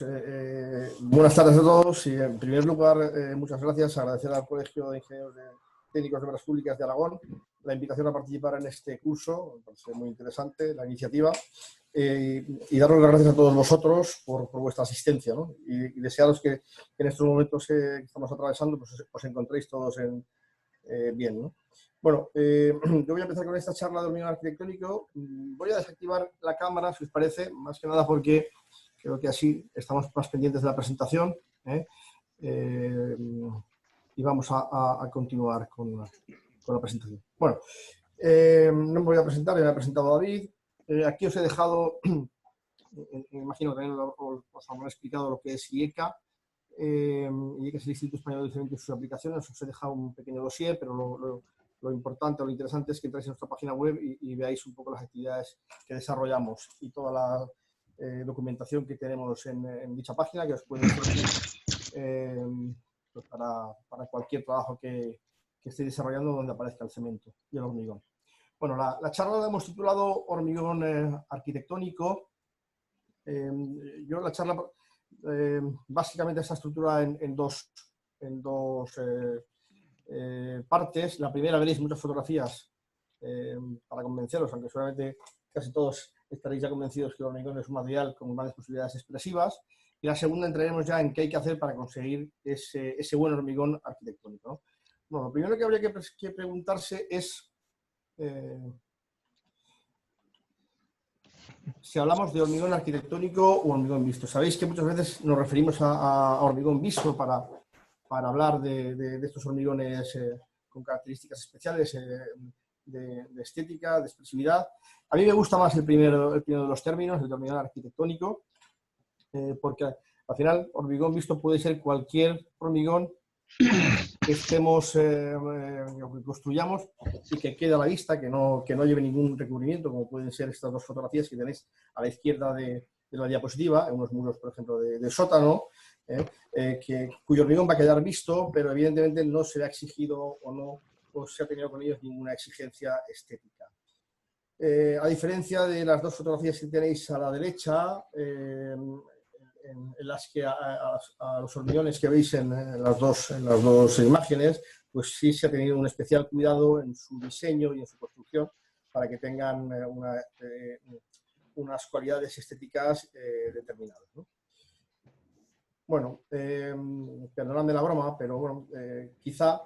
Buenas tardes a todos y en primer lugar muchas gracias, agradecer al Colegio de Ingenieros Técnicos de Obras Públicas de Aragón la invitación a participar en este curso, me parece muy interesante la iniciativa y daros las gracias a todos vosotros por vuestra asistencia, ¿no? y desearos que en estos momentos que estamos atravesando pues, os encontréis todos bien, ¿no? Bueno, yo voy a empezar con esta charla de hormigón arquitectónico. Voy a desactivar la cámara, si os parece, más que nada porque creo que así estamos más pendientes de la presentación, y vamos a continuar con la presentación. Bueno, no me voy a presentar, ya me ha presentado David. Aquí os he dejado, me imagino que también os habrán explicado lo que es IECA. IECA es el Instituto Español de Cemento y sus aplicaciones. Os he dejado un pequeño dossier, pero lo importante o lo interesante es que entráis en nuestra página web y veáis un poco las actividades que desarrollamos y toda la documentación que tenemos en dicha página que os puede servir pues para cualquier trabajo que estéis desarrollando donde aparezca el cemento y el hormigón. Bueno, la charla la hemos titulado Hormigón arquitectónico. Yo la charla básicamente está estructurada en dos partes. La primera veréis muchas fotografías para convenceros, aunque seguramente casi todos estaréis ya convencidos que el hormigón es un material con grandes posibilidades expresivas. Y la segunda entraremos ya en qué hay que hacer para conseguir ese buen hormigón arquitectónico, ¿no? Bueno, lo primero que habría que preguntarse es si hablamos de hormigón arquitectónico o hormigón visto. Sabéis que muchas veces nos referimos a hormigón visto para hablar de estos hormigones con características especiales de estética, de expresividad. A mí me gusta más el primero de los términos, el hormigón arquitectónico, porque al final hormigón visto puede ser cualquier hormigón que estemos, que construyamos y que quede a la vista, que no lleve ningún recubrimiento, como pueden ser estas dos fotografías que tenéis a la izquierda de la diapositiva, en unos muros, por ejemplo, de sótano, cuyo hormigón va a quedar visto, pero evidentemente no se le ha exigido o no se ha tenido con ellos ninguna exigencia estética. A diferencia de las dos fotografías que tenéis a la derecha, en las que a los hormigones que veis en las dos imágenes, pues sí se ha tenido un especial cuidado en su diseño y en su construcción para que tengan unas cualidades estéticas determinadas, ¿no? Bueno, perdonadme la broma, pero bueno, quizá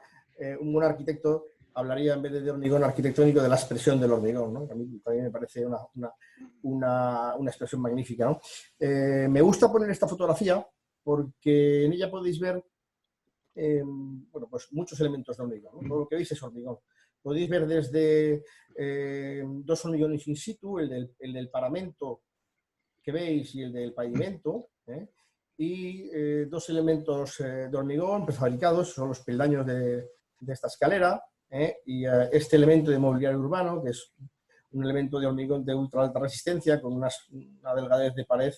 un buen arquitecto hablaría en vez de hormigón arquitectónico de la expresión del hormigón, ¿no? Que a mí también me parece una expresión magnífica, ¿no? Me gusta poner esta fotografía porque en ella podéis ver bueno, pues muchos elementos de hormigón, ¿no? Todo lo que veis es hormigón. Podéis ver desde dos hormigones in situ, el del paramento que veis y el del pavimento, y dos elementos de hormigón prefabricados, son los peldaños de esta escalera, y este elemento de mobiliario urbano, que es un elemento de hormigón de ultra alta resistencia con una delgadez de pared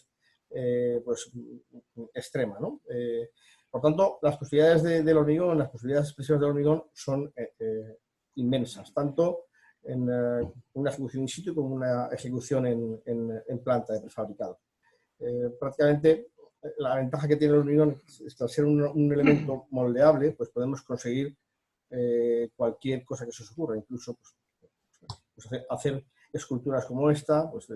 pues extrema, ¿no? Por tanto, las posibilidades del hormigón, las posibilidades expresivas del hormigón son inmensas, tanto en una ejecución in situ como una ejecución en planta de prefabricado. Prácticamente la ventaja que tiene el hormigón es que al ser un elemento moldeable, pues podemos conseguir cualquier cosa que se os ocurra, incluso pues hacer esculturas como esta, pues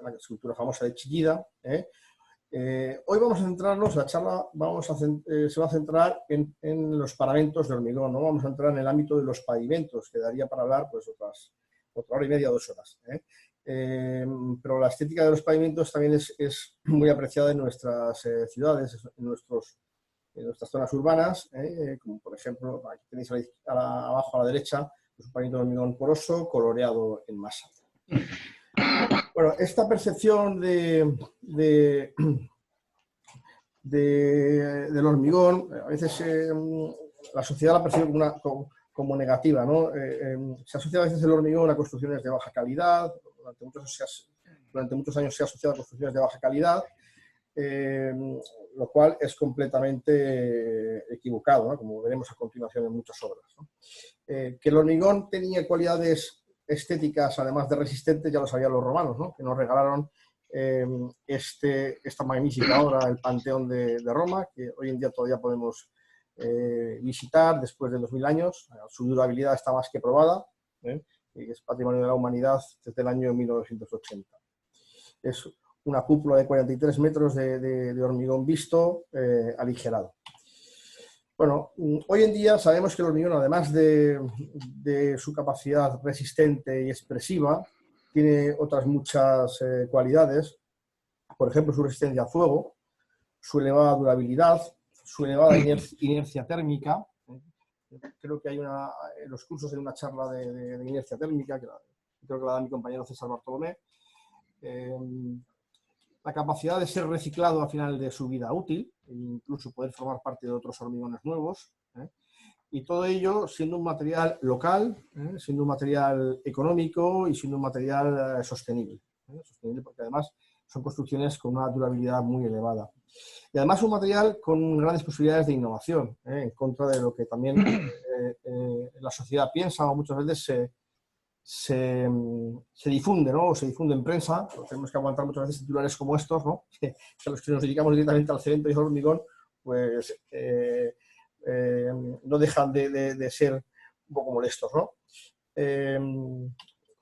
la escultura famosa de Chillida. Hoy vamos a centrarnos, la charla se va a centrar en los paramentos de hormigón, no vamos a entrar en el ámbito de los pavimentos, que daría para hablar pues otra hora y media, 2 horas. Pero la estética de los pavimentos también es muy apreciada en nuestras ciudades, en nuestras zonas urbanas, como por ejemplo, aquí tenéis abajo a la derecha, pues un pavimento de hormigón poroso coloreado en masa. Bueno, esta percepción del hormigón, a veces la sociedad la percibe como negativa, ¿no? Se asocia a veces el hormigón a construcciones de baja calidad, durante muchos años se ha asociado a construcciones de baja calidad, lo cual es completamente equivocado, ¿no? Como veremos a continuación en muchas obras, ¿no? Que el hormigón tenía cualidades estéticas, además de resistentes, ya lo sabían los romanos, ¿no? Que nos regalaron esta magnífica obra, el Panteón de Roma, que hoy en día todavía podemos visitar después de 2000 años. Su durabilidad está más que probada, y es patrimonio de la humanidad desde el año 1980. Es una cúpula de 43 metros de hormigón visto aligerado. Bueno, hoy en día sabemos que el hormigón, además de su capacidad resistente y expresiva, tiene otras muchas cualidades. Por ejemplo, su resistencia al fuego, su elevada durabilidad, su elevada inercia térmica. Creo que hay en los cursos hay una charla de inercia térmica, creo que la da mi compañero César Bartolomé. La capacidad de ser reciclado al final de su vida útil, e incluso poder formar parte de otros hormigones nuevos, y todo ello siendo un material local, siendo un material económico y siendo un material sostenible. Sostenible porque además son construcciones con una durabilidad muy elevada. Y además un material con grandes posibilidades de innovación, en contra de lo que también la sociedad piensa o muchas veces se difunde, ¿no? O se difunde en prensa. Tenemos que aguantar muchas veces titulares como estos, ¿no? Que a los que nos dedicamos directamente al cemento y al hormigón, pues no dejan de ser un poco molestos, ¿no?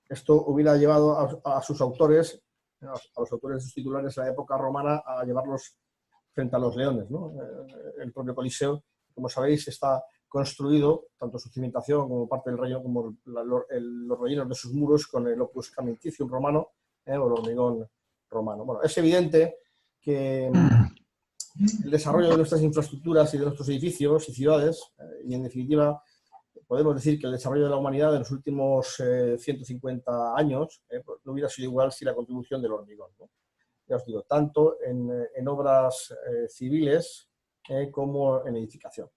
Esto hubiera llevado a sus autores, a los autores de sus titulares de la época romana, a llevarlos frente a los leones, ¿no? El propio Coliseo, como sabéis, está construido, tanto su cimentación como parte del relleno, como los rellenos de sus muros con el opus camenticium romano, o el hormigón romano. Bueno, es evidente que el desarrollo de nuestras infraestructuras y de nuestros edificios y ciudades, y en definitiva, podemos decir que el desarrollo de la humanidad de los últimos 150 años pues no hubiera sido igual sin la contribución del hormigón, ¿no? Ya os digo, tanto en obras civiles como en edificación.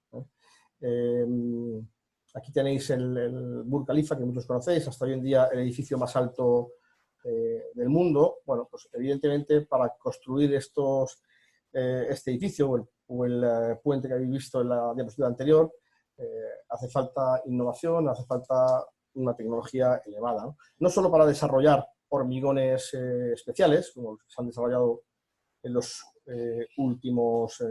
Aquí tenéis el Burj Khalifa, que muchos conocéis, hasta hoy en día el edificio más alto del mundo. Bueno, pues evidentemente para construir este edificio o el puente que habéis visto en la diapositiva anterior, hace falta innovación, hace falta una tecnología elevada. No solo para desarrollar hormigones especiales, como los que se han desarrollado en los últimos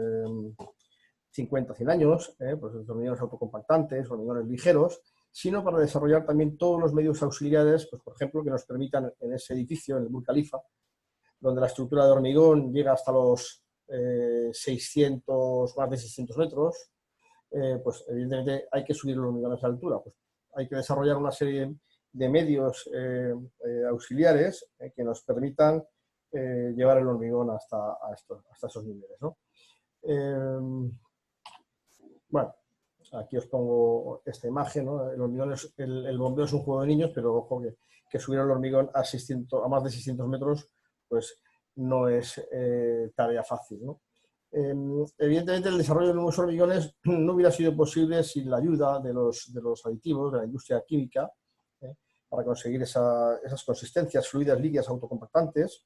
50, 100 años, pues los hormigones autocompactantes, hormigones ligeros, sino para desarrollar también todos los medios auxiliares, pues por ejemplo, que nos permitan en ese edificio, en el Burj Khalifa, donde la estructura de hormigón llega hasta los más de 600 metros, pues evidentemente hay que subir los hormigones a altura. Pues hay que desarrollar una serie de medios auxiliares que nos permitan llevar el hormigón hasta esos niveles, ¿no? Bueno, aquí os pongo esta imagen, ¿no? El hormigón el bombeo es un juego de niños, pero ojo que subir el hormigón a más de 600 metros pues no es tarea fácil, ¿no? Evidentemente el desarrollo de nuevos hormigones no hubiera sido posible sin la ayuda de los aditivos, de la industria química, para conseguir esas consistencias fluidas, líquidas, autocompactantes.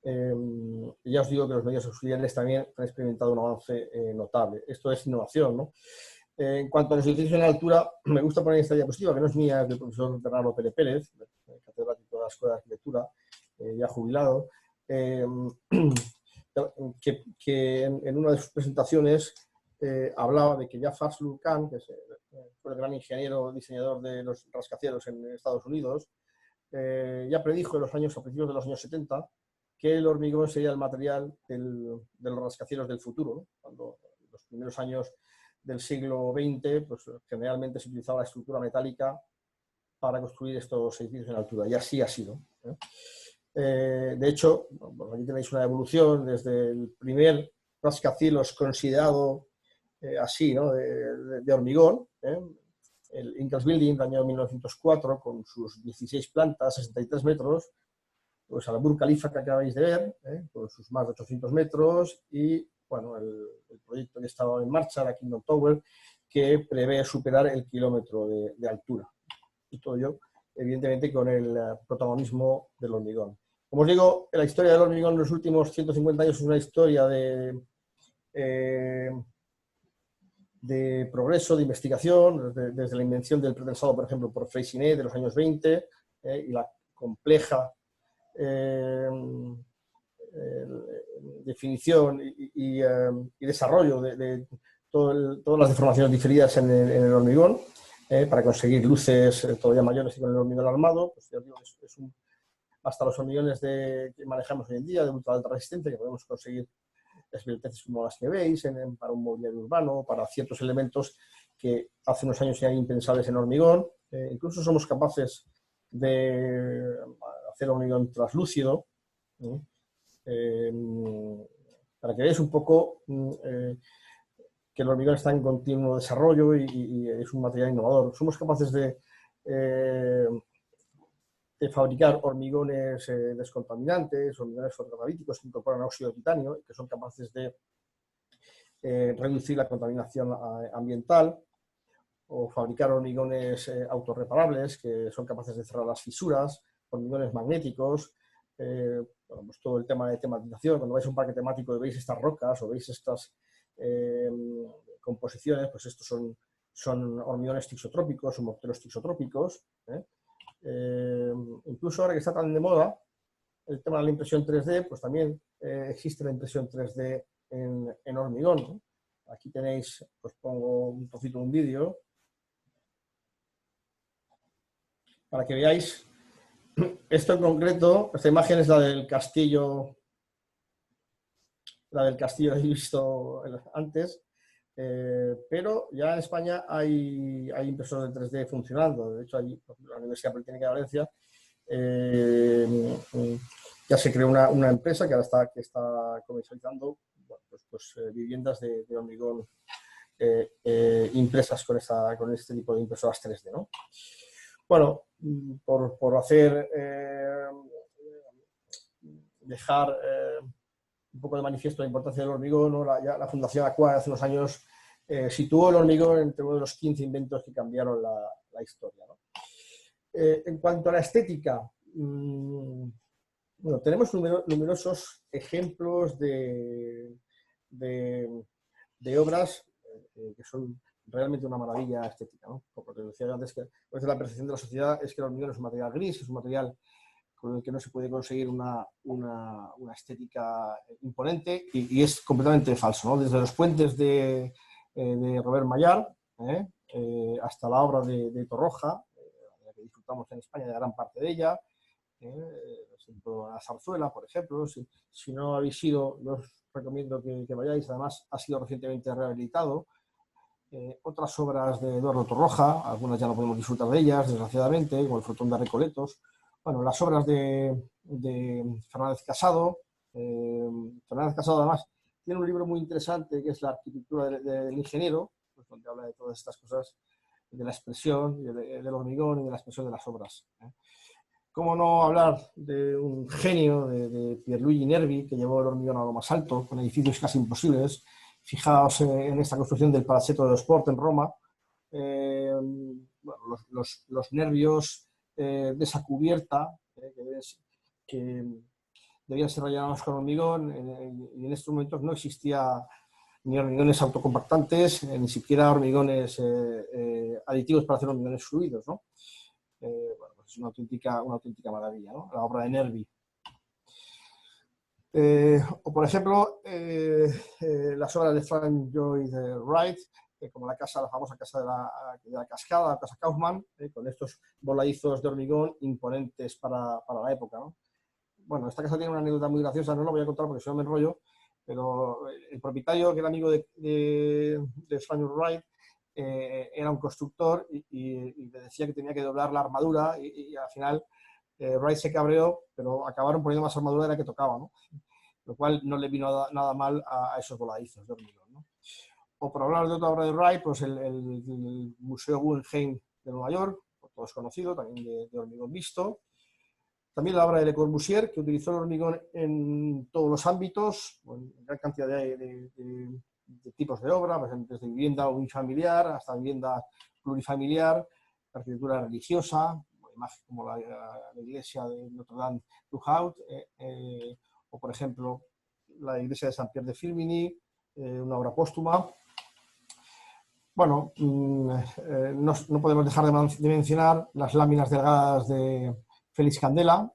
Ya os digo que los medios auxiliares también han experimentado un avance notable. Esto es innovación, ¿no? En cuanto a los edificios en altura, me gusta poner esta diapositiva, que no es mía, es del profesor Bernardo Pérez Pérez, catedrático de la Escuela de Arquitectura, ya jubilado, que en una de sus presentaciones hablaba de que Jafar Sulkan, que fue el gran ingeniero diseñador de los rascacielos en Estados Unidos, ya predijo a principios de los años 70 que el hormigón sería el material de los rascacielos del futuro, ¿no? Cuando en los primeros años del siglo XX, pues generalmente se utilizaba la estructura metálica para construir estos edificios en altura, y así ha sido. De hecho, bueno, aquí tenéis una evolución desde el primer rascacielos considerado así, ¿no? de hormigón, el Ingalls Building del año 1904, con sus 16 plantas, 63 metros, pues a la Burj Khalifa que acabáis de ver, con sus más de 800 metros, y bueno, el proyecto que estaba en marcha, la Kingdom Tower, que prevé superar el kilómetro de altura. Y todo ello, evidentemente, con el protagonismo del hormigón. Como os digo, la historia del hormigón en los últimos 150 años es una historia de progreso, de investigación, desde la invención del pretensado, por ejemplo, por Freycinet de los años 20, y la compleja definición y desarrollo de todas las deformaciones diferidas en el hormigón, para conseguir luces todavía mayores que con el hormigón armado. Pues, ya digo, hasta los hormigones que manejamos hoy en día, de ultra alta resistencia, que podemos conseguir esbelteces como las que veis para un mobiliario urbano, para ciertos elementos que hace unos años eran impensables en hormigón. Incluso somos capaces de hacer hormigón translúcido, para que veáis un poco que el hormigón está en continuo desarrollo y es un material innovador. Somos capaces de fabricar hormigones descontaminantes, hormigones fotocatalíticos que incorporan óxido de titanio y que son capaces de reducir la contaminación ambiental, o fabricar hormigones autorreparables que son capaces de cerrar las fisuras, hormigones magnéticos, bueno, pues todo el tema de tematización. Cuando vais a un parque temático y veis estas rocas o veis estas composiciones, pues estos son hormigones tixotrópicos o morteros tixotrópicos. Incluso ahora que está tan de moda el tema de la impresión 3D, pues también existe la impresión 3D en hormigón, ¿no? Aquí tenéis, pues pongo un trocito de un vídeo para que veáis. Esto en concreto, esta imagen es la del castillo que he visto antes, pero ya en España hay impresores de 3D funcionando. De hecho, la Universidad Politécnica de Valencia ya se creó una empresa que ahora está comercializando, bueno, pues, viviendas de hormigón impresas con este tipo de impresoras 3D, ¿no? Bueno, por dejar un poco de manifiesto la importancia del hormigón, ¿no? La Fundación Aqua hace unos años situó el hormigón entre uno de los 15 inventos que cambiaron la historia, ¿no? En cuanto a la estética, bueno, tenemos numerosos ejemplos de obras que son realmente una maravilla estética, ¿no? Como te decía antes, que a veces la percepción de la sociedad es que el hormigón es un material gris, es un material con el que no se puede conseguir una estética imponente, y es completamente falso, ¿no? Desde los puentes de Robert Maillard hasta la obra de Torroja, la que disfrutamos en España de gran parte de ella, la Zarzuela, por ejemplo. Si no habéis ido, os recomiendo que vayáis. Además, ha sido recientemente rehabilitado. Otras obras de Eduardo Torroja, algunas ya no podemos disfrutar de ellas, desgraciadamente, como el Frutón de Recoletos. Bueno, las obras de Fernández Casado. Fernández Casado, además, tiene un libro muy interesante que es La arquitectura del ingeniero, pues, donde habla de todas estas cosas, de la expresión, del hormigón y de la expresión de las obras. ¿Cómo no hablar de un genio de Pierluigi Nervi, que llevó el hormigón a lo más alto, con edificios casi imposibles? Fijaos en esta construcción del Palazzetto dello Sport en Roma. Bueno, los nervios de esa cubierta, que debían ser rellenados con hormigón, y en estos momentos no existía ni hormigones autocompactantes, ni siquiera hormigones aditivos para hacer hormigones fluidos, ¿no? Bueno, pues es una auténtica maravilla, ¿no? La obra de Nervi. O por ejemplo, las obras de Frank Lloyd Wright, como la famosa casa de la cascada, la casa Kaufmann, con estos voladizos de hormigón imponentes para la época, ¿no? Bueno, esta casa tiene una anécdota muy graciosa, no la voy a contar porque si no me enrollo, pero el propietario, que era amigo de Frank Lloyd Wright, era un constructor y le decía que tenía que doblar la armadura, y al final Wright se cabreó, pero acabaron poniendo más armadura de la que tocaba, ¿no? Lo cual no le vino nada mal a esos voladizos de hormigón, ¿no? O por hablar de otra obra de Wright, pues el Museo Guggenheim de Nueva York, por todos conocido, también de hormigón visto. También la obra de Le Corbusier, que utilizó el hormigón en todos los ámbitos, en gran cantidad de tipos de obra, desde vivienda unifamiliar hasta vivienda plurifamiliar, arquitectura religiosa, como la iglesia de Notre Dame du Haut, o por ejemplo la iglesia de Saint-Pierre de Firminy, una obra póstuma. Bueno, no podemos dejar de mencionar las láminas delgadas de Félix Candela,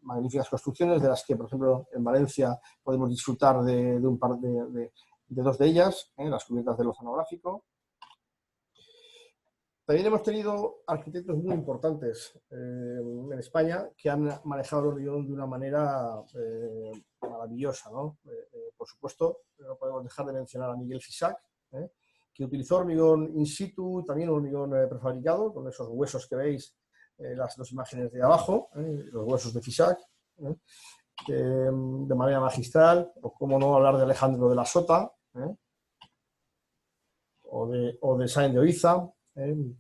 magníficas construcciones, de las que, por ejemplo, en Valencia podemos disfrutar de un par de dos de ellas, las cubiertas del oceanográfico. También hemos tenido arquitectos muy importantes en España que han manejado el hormigón de una manera maravillosa, ¿no? Por supuesto, no podemos dejar de mencionar a Miguel Fisac, que utilizó hormigón in situ, también hormigón prefabricado, con esos huesos que veis, las dos imágenes de abajo, los huesos de Fisac, de manera magistral, o cómo no hablar de Alejandro de la Sota, o de Sáenz de Oiza. El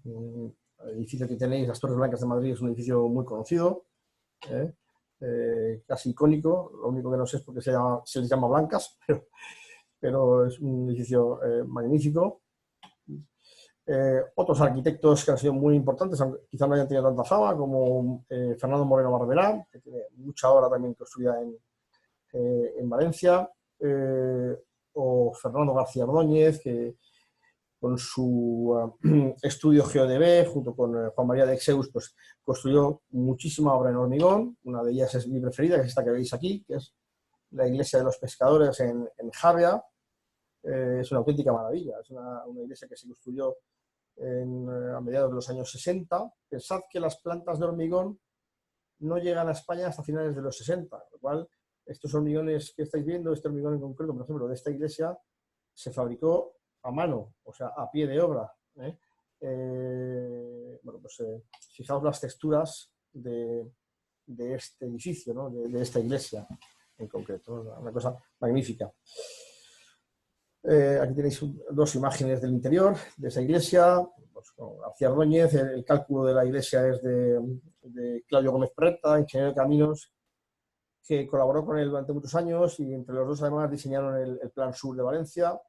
edificio que tenéis, las Torres Blancas de Madrid, es un edificio muy conocido, casi icónico. Lo único que no sé es porque se les llama Blancas, pero es un edificio magnífico. Otros arquitectos que han sido muy importantes, aunque quizá no hayan tenido tanta fama, como Fernando Moreno Barberá, que tiene mucha obra también construida en Valencia, o Fernando García Ordóñez, que con su estudio GeoDB, junto con Juan María de Exeus, pues construyó muchísima obra en hormigón. Una de ellas es mi preferida, que es esta que veis aquí, que es la iglesia de los pescadores en Javea. Es una auténtica maravilla, es una iglesia que se construyó a mediados de los años 60. Pensad que las plantas de hormigón no llegan a España hasta finales de los 60, lo cual estos hormigones que estáis viendo, este hormigón en concreto, por ejemplo, de esta iglesia, se fabricó a mano, o sea, a pie de obra. Bueno, pues fijaos las texturas de este edificio, ¿no? de esta iglesia en concreto, ¿no? Una cosa magnífica. Aquí tenéis dos imágenes del interior de esa iglesia, pues, con García Ordóñez. El cálculo de la iglesia es de Claudio Gómez Preta, ingeniero de caminos, que colaboró con él durante muchos años, y entre los dos además diseñaron el Plan Sur de Valencia.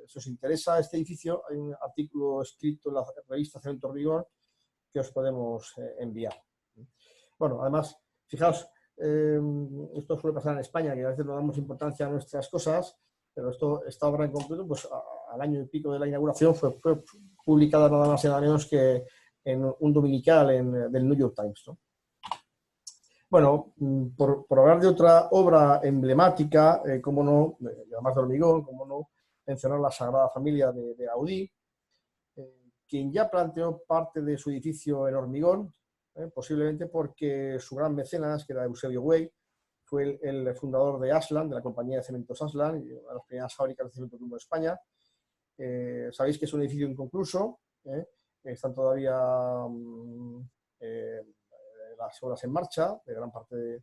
Si os interesa este edificio, hay un artículo escrito en la revista Cemento Hormigón que os podemos enviar. Bueno, además, fijaos, esto suele pasar en España, que a veces no damos importancia a nuestras cosas, pero esta obra en concreto, pues al año y pico de la inauguración, fue publicada nada más y nada menos que en un dominical del New York Times, ¿no? Bueno, por hablar de otra obra emblemática, cómo no, además de hormigón, cómo no mencionar la Sagrada Familia de Gaudí, quien ya planteó parte de su edificio en hormigón, posiblemente porque su gran mecenas, que era Eusebio Güell, fue el fundador de Aslan, de la compañía de cementos Aslan, y una de las primeras fábricas de cemento de España. Sabéis que es un edificio inconcluso, están todavía las obras en marcha de gran parte de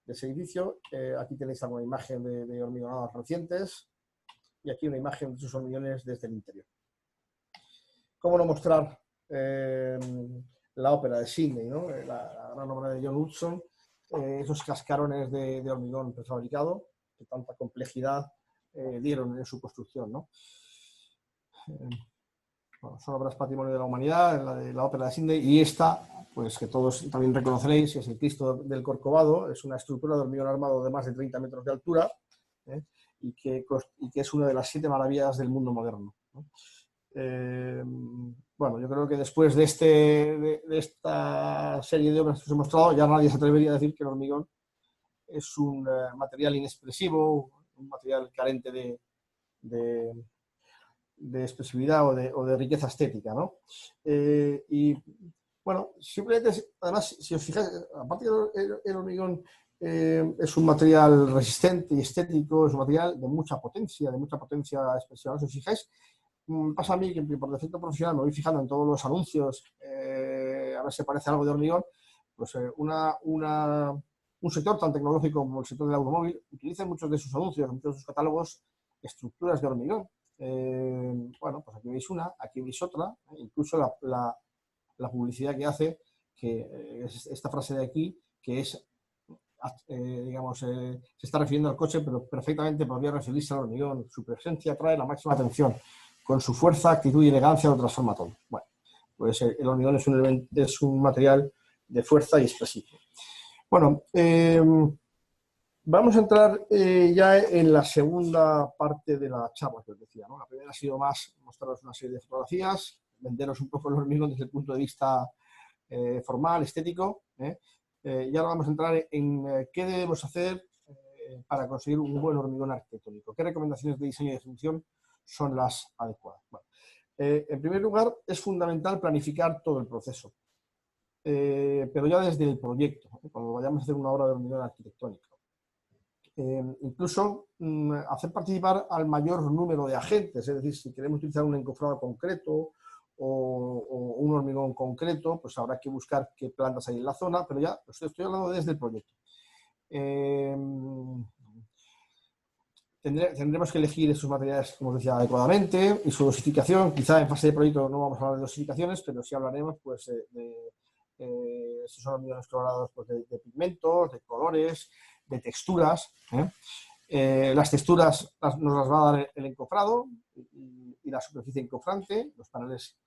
ese edificio. Aquí tenéis alguna imagen de hormigonados recientes, y aquí una imagen de sus hormigones desde el interior. ¿Cómo no mostrar la ópera de Sydney, ¿no? La gran obra de John Hudson, esos cascarones de hormigón prefabricado que tanta complejidad dieron en su construcción, ¿no? Bueno, son obras patrimonio de la humanidad, la ópera de Sydney, y esta, pues que todos también reconoceréis, es el Cristo del Corcovado. Es una estructura de hormigón armado de más de 30 metros de altura, y que es una de las 7 maravillas del mundo moderno, ¿no? Bueno, yo creo que después de esta serie de obras que os he mostrado, ya nadie se atrevería a decir que el hormigón es un material inexpresivo, un material carente de expresividad o de riqueza estética, ¿no? Y bueno, simplemente, además, si os fijáis, aparte que el hormigón es un material resistente y estético, es un material de mucha potencia expresiva. Si os fijáis, pasa a mí que por defecto profesional me voy fijando en todos los anuncios, a ver si aparece algo de hormigón. Pues un sector tan tecnológico como el sector del automóvil utiliza en muchos de sus anuncios, en muchos de sus catálogos, estructuras de hormigón. Bueno, pues aquí veis una, aquí veis otra, incluso la publicidad que hace, que es esta frase de aquí, que es, digamos, se está refiriendo al coche, pero perfectamente podría referirse al hormigón. Su presencia atrae la máxima atención. Con su fuerza, actitud y elegancia lo transforma todo. Bueno, pues el hormigón es un material de fuerza y expresivo. Bueno, vamos a entrar ya en la segunda parte de la charla que os decía, ¿no? La primera ha sido más mostraros una serie de fotografías, venderos un poco el hormigón desde el punto de vista formal, estético, Y ahora vamos a entrar en qué debemos hacer para conseguir un buen hormigón arquitectónico. ¿Qué recomendaciones de diseño y ejecución son las adecuadas? Bueno, en primer lugar, es fundamental planificar todo el proceso, pero ya desde el proyecto, cuando vayamos a hacer una obra de hormigón arquitectónico. Incluso hacer participar al mayor número de agentes, es decir, si queremos utilizar un encofrado concreto o un hormigón concreto, pues habrá que buscar qué plantas hay en la zona, pero ya estoy hablando desde el proyecto. Tendremos que elegir esos materiales, como os decía, adecuadamente y su dosificación. Quizá en fase de proyecto no vamos a hablar de dosificaciones, pero sí hablaremos pues, si son hormigones colorados, pues, de pigmentos, de colores, de texturas. Las texturas nos las va a dar el encofrado y la superficie encofrante, los paneles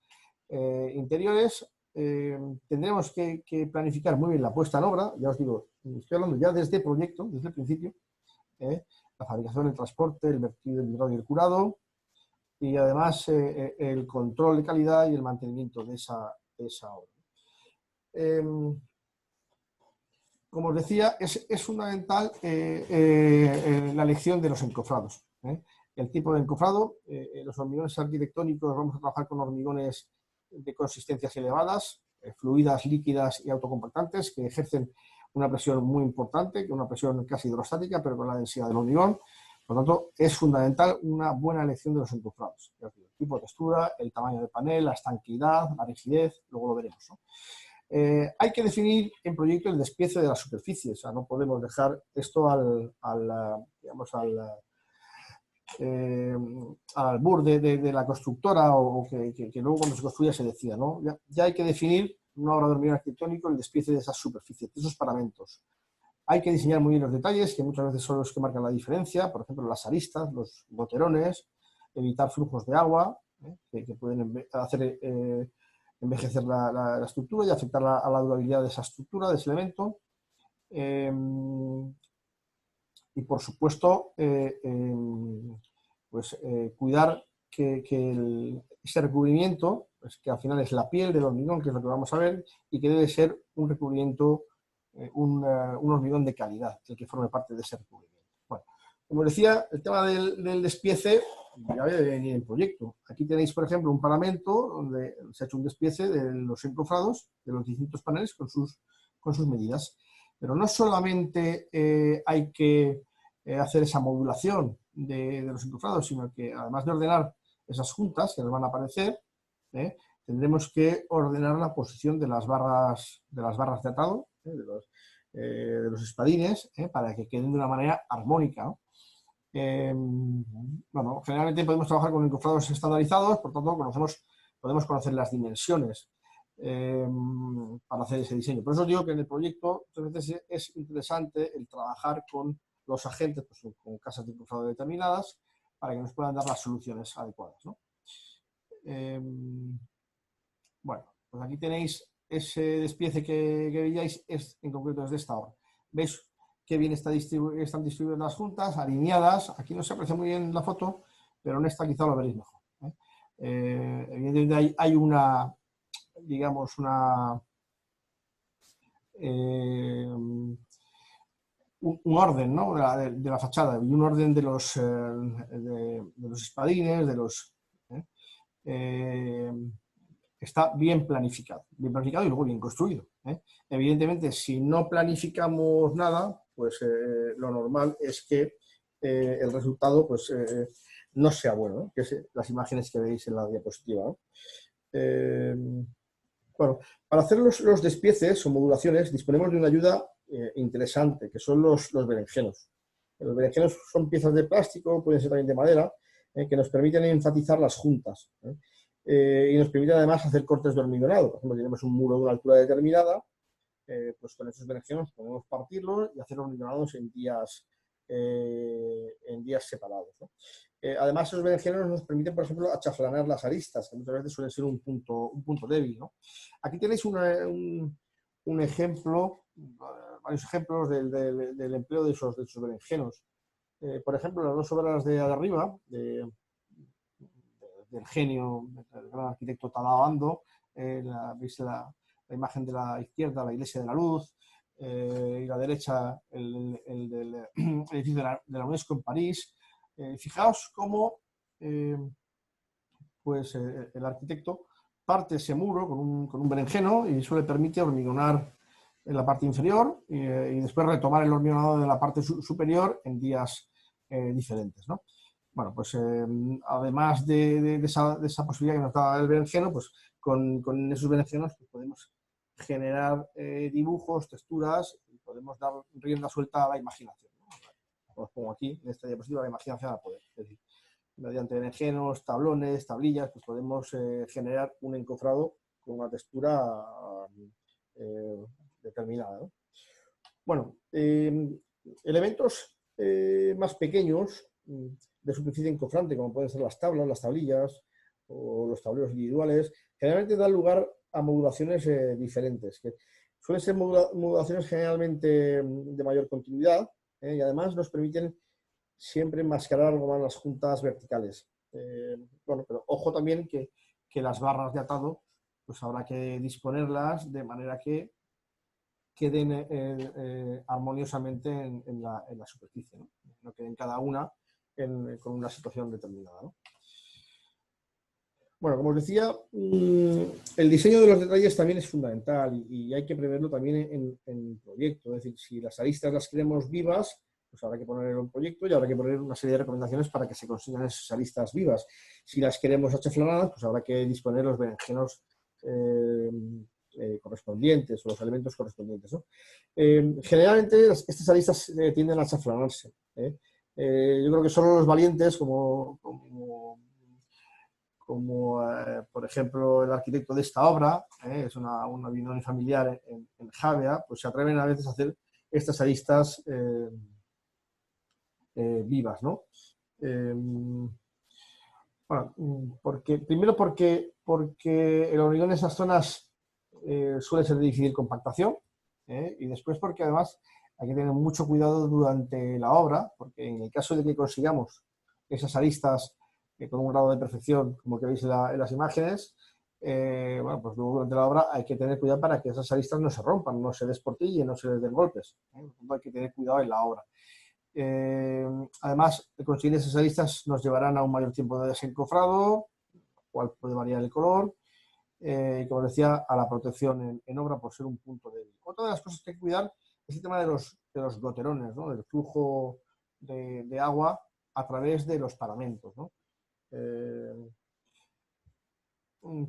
interiores. Tendremos que planificar muy bien la puesta en obra. Ya os digo, estoy hablando ya desde el proyecto, desde el principio. La fabricación, el transporte, el vertido, el hidrado y el curado, y además el control de calidad y el mantenimiento de esa obra. Como os decía, es fundamental la elección de los encofrados. El tipo de encofrado, los hormigones arquitectónicos, vamos a trabajar con hormigones de consistencias elevadas, fluidas, líquidas y autocompactantes, que ejercen una presión muy importante, una presión casi hidrostática, pero con la densidad del hormigón. Por lo tanto, es fundamental una buena elección de los encofrados. El tipo de textura, el tamaño del panel, la estanqueidad, la rigidez, luego lo veremos, ¿no? Hay que definir en proyecto el despiece de la superficie, o sea, no podemos dejar esto al albur de la constructora o que luego cuando se construya se decida, ¿no? Ya hay que definir una obra de hormigón arquitectónico el despiece de esas superficies, de esos paramentos. Hay que diseñar muy bien los detalles, que muchas veces son los que marcan la diferencia, por ejemplo, las aristas, los goterones, evitar flujos de agua, que pueden hacer envejecer la estructura y afectar a la durabilidad de esa estructura, de ese elemento. Y por supuesto, cuidar que ese recubrimiento, pues, que al final es la piel del hormigón, que es lo que vamos a ver, y que debe ser un recubrimiento, un hormigón de calidad, el que forme parte de ese recubrimiento. Bueno, como decía, el tema del despiece ya debe venir en proyecto. Aquí tenéis, por ejemplo, un paramento donde se ha hecho un despiece de los encofrados, de los distintos paneles con sus medidas. Pero no solamente hay que hacer esa modulación de los encofrados, sino que además de ordenar esas juntas que nos van a aparecer, tendremos que ordenar la posición de las barras de atado, de los espadines, para que queden de una manera armónica, ¿no? Bueno, generalmente podemos trabajar con encofrados estandarizados, por tanto podemos conocer las dimensiones para hacer ese diseño. Por eso digo que en el proyecto muchas veces es interesante el trabajar con los agentes, pues, con casas de encofrado determinadas, para que nos puedan dar las soluciones adecuadas, ¿no? Bueno, pues aquí tenéis ese despiece que veíais, en concreto es de esta obra. ¿Veis qué bien están distribuidas las juntas, alineadas? Aquí no se aprecia muy bien la foto, pero en esta quizá lo veréis mejor. Evidentemente hay una, digamos, un orden, ¿no?, de la fachada y un orden de los espadines, está bien planificado y luego bien construido. Evidentemente, si no planificamos nada, pues lo normal es que el resultado, pues, no sea bueno, ¿no?, que es las imágenes que veis en la diapositiva, ¿no? Bueno, para hacer los despieces o modulaciones disponemos de una ayuda interesante, que son los berenjenos. Los berenjenos son piezas de plástico, pueden ser también de madera, que nos permiten enfatizar las juntas. Y nos permiten además hacer cortes de hormigonado. Por ejemplo, tenemos un muro de una altura determinada, pues con esos berenjenos podemos partirlos y hacer hormigonados en días separados, ¿no? Además, esos berenjenos nos permiten, por ejemplo, achaflanar las aristas, que muchas veces suelen ser un punto débil, ¿no? Aquí tenéis un ejemplo, varios ejemplos del empleo de esos berenjenos. Por ejemplo, las dos obras de arriba, del genio, del gran arquitecto Talao Ando, veis la imagen de la izquierda, la Iglesia de la Luz, y la derecha el del edificio de la UNESCO en París. Fijaos cómo pues, el arquitecto parte ese muro con un berenjeno y eso le permite hormigonar en la parte inferior y después retomar el hormigonado de la parte superior en días diferentes, ¿no? Bueno, pues además de esa posibilidad que nos da el berenjeno, pues con esos berenjenos pues, podemos generar dibujos, texturas y podemos dar rienda suelta a la imaginación, ¿no? Os pongo aquí, en esta diapositiva, la imaginación al poder. Es decir, mediante berenjenos, tablones, tablillas, pues podemos generar un encofrado con una textura determinada, ¿no? Bueno, elementos más pequeños de superficie encofrante, como pueden ser las tablas, las tablillas o los tableros individuales, generalmente dan lugar a modulaciones diferentes, que suelen ser modulaciones generalmente de mayor continuidad y además nos permiten siempre enmascarar algo más las juntas verticales. Bueno, pero ojo también que las barras de atado, pues habrá que disponerlas de manera que queden armoniosamente en la superficie, ¿no? No queden cada una con una situación determinada, ¿no? Bueno, como os decía, el diseño de los detalles también es fundamental y hay que preverlo también en el proyecto. Es decir, si las aristas las queremos vivas, pues habrá que poner un proyecto y habrá que poner una serie de recomendaciones para que se consigan esas aristas vivas. Si las queremos achaflanadas, pues habrá que disponer los berenjenos correspondientes o los elementos correspondientes, ¿no? Generalmente estas aristas tienden a achaflanarse. Yo creo que solo los valientes, como por ejemplo el arquitecto de esta obra, es una unifamiliar en Javea, pues se atreven a veces a hacer estas aristas vivas, ¿no? Bueno, primero porque el hormigón en esas zonas suele ser de difícil compactación, y después porque además hay que tener mucho cuidado durante la obra, porque en el caso de que consigamos esas aristas con un grado de perfección, como que veis en las imágenes, bueno, pues luego durante la obra hay que tener cuidado para que esas aristas no se rompan, no se desportillen, no se les den golpes. Hay que tener cuidado en la obra. Además, conseguir esas aristas nos llevarán a un mayor tiempo de desencofrado, cual puede variar el color, y como decía, a la protección en obra por ser un punto débil. Otra de las cosas que hay que cuidar es el tema de los goterones, ¿no? Del flujo de agua a través de los paramentos, ¿no?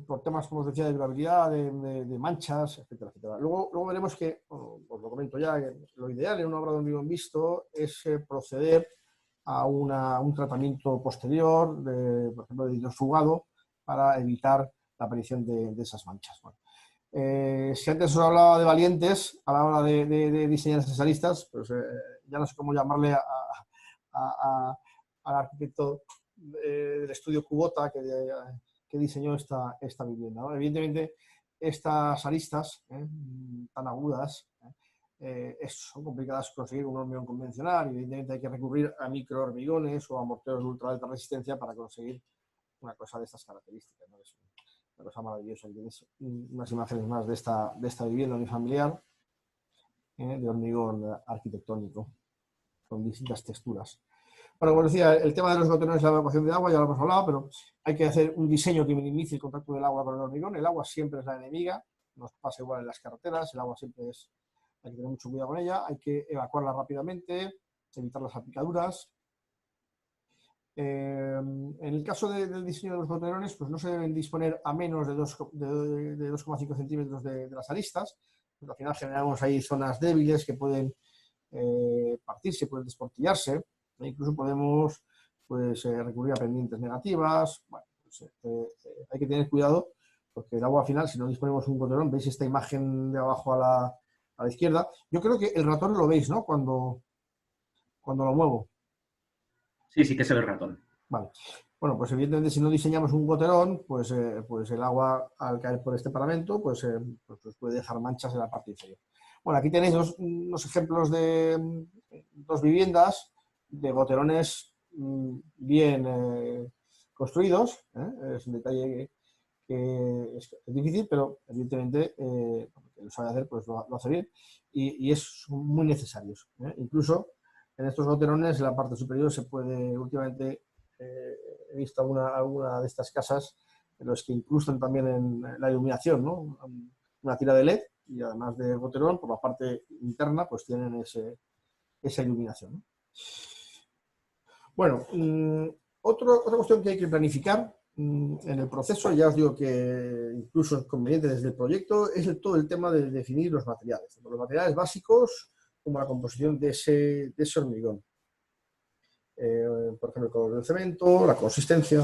Por temas, como os decía, de durabilidad, de manchas, etcétera, etcétera. Luego veremos que, os lo comento ya, que lo ideal en una obra de hormigón visto es proceder a un tratamiento posterior, por ejemplo, de hidrofugado, para evitar la aparición de esas manchas. Bueno, si antes os hablaba de valientes a la hora de diseñar esas aristas, pues ya no sé cómo llamarle al arquitecto del estudio Kubota que diseñó esta vivienda, ¿no? Evidentemente, estas aristas tan agudas son complicadas de conseguir un hormigón convencional y evidentemente hay que recurrir a micro hormigones o a morteros de ultra alta resistencia para conseguir una cosa de estas características, ¿no? Es una cosa maravillosa. Tienes unas imágenes más de esta vivienda unifamiliar de hormigón arquitectónico con distintas texturas. Bueno, como decía, el tema de los goterones y la evacuación de agua ya lo hemos hablado, pero hay que hacer un diseño que minimice el contacto del agua con el hormigón. El agua siempre es la enemiga, nos pasa igual en las carreteras, el agua siempre hay que tener mucho cuidado con ella, hay que evacuarla rápidamente, evitar las salpicaduras. En el caso del diseño de los goterones, pues no se deben disponer a menos de 2,5 centímetros de las aristas, porque al final generamos ahí zonas débiles que pueden partirse, pueden desportillarse. Incluso podemos recurrir a pendientes negativas. Bueno, pues, hay que tener cuidado porque el agua al final, si no disponemos un goterón, veis esta imagen de abajo a la izquierda. Yo creo que el ratón lo veis, ¿no? Cuando lo muevo. Sí, sí que se ve el ratón. Vale. Bueno, pues evidentemente si no diseñamos un goterón, pues el agua al caer por este paramento, pues puede dejar manchas en la parte inferior. Bueno, aquí tenéis unos ejemplos de dos viviendas de goterones bien construidos. Es un detalle que es difícil, pero evidentemente el que lo sabe hacer, pues lo hace bien y es muy necesarios. Incluso en estos goterones, en la parte superior, se puede, últimamente, he visto alguna de estas casas en los que incrustan también en la iluminación, ¿no? Una tira de LED y además de goterón, por la parte interna, pues tienen esa iluminación, ¿no? Bueno, otra cuestión que hay que planificar en el proceso, ya os digo que incluso es conveniente desde el proyecto, es todo el tema de definir los materiales básicos como la composición de ese hormigón. Por ejemplo, el color del cemento, la consistencia.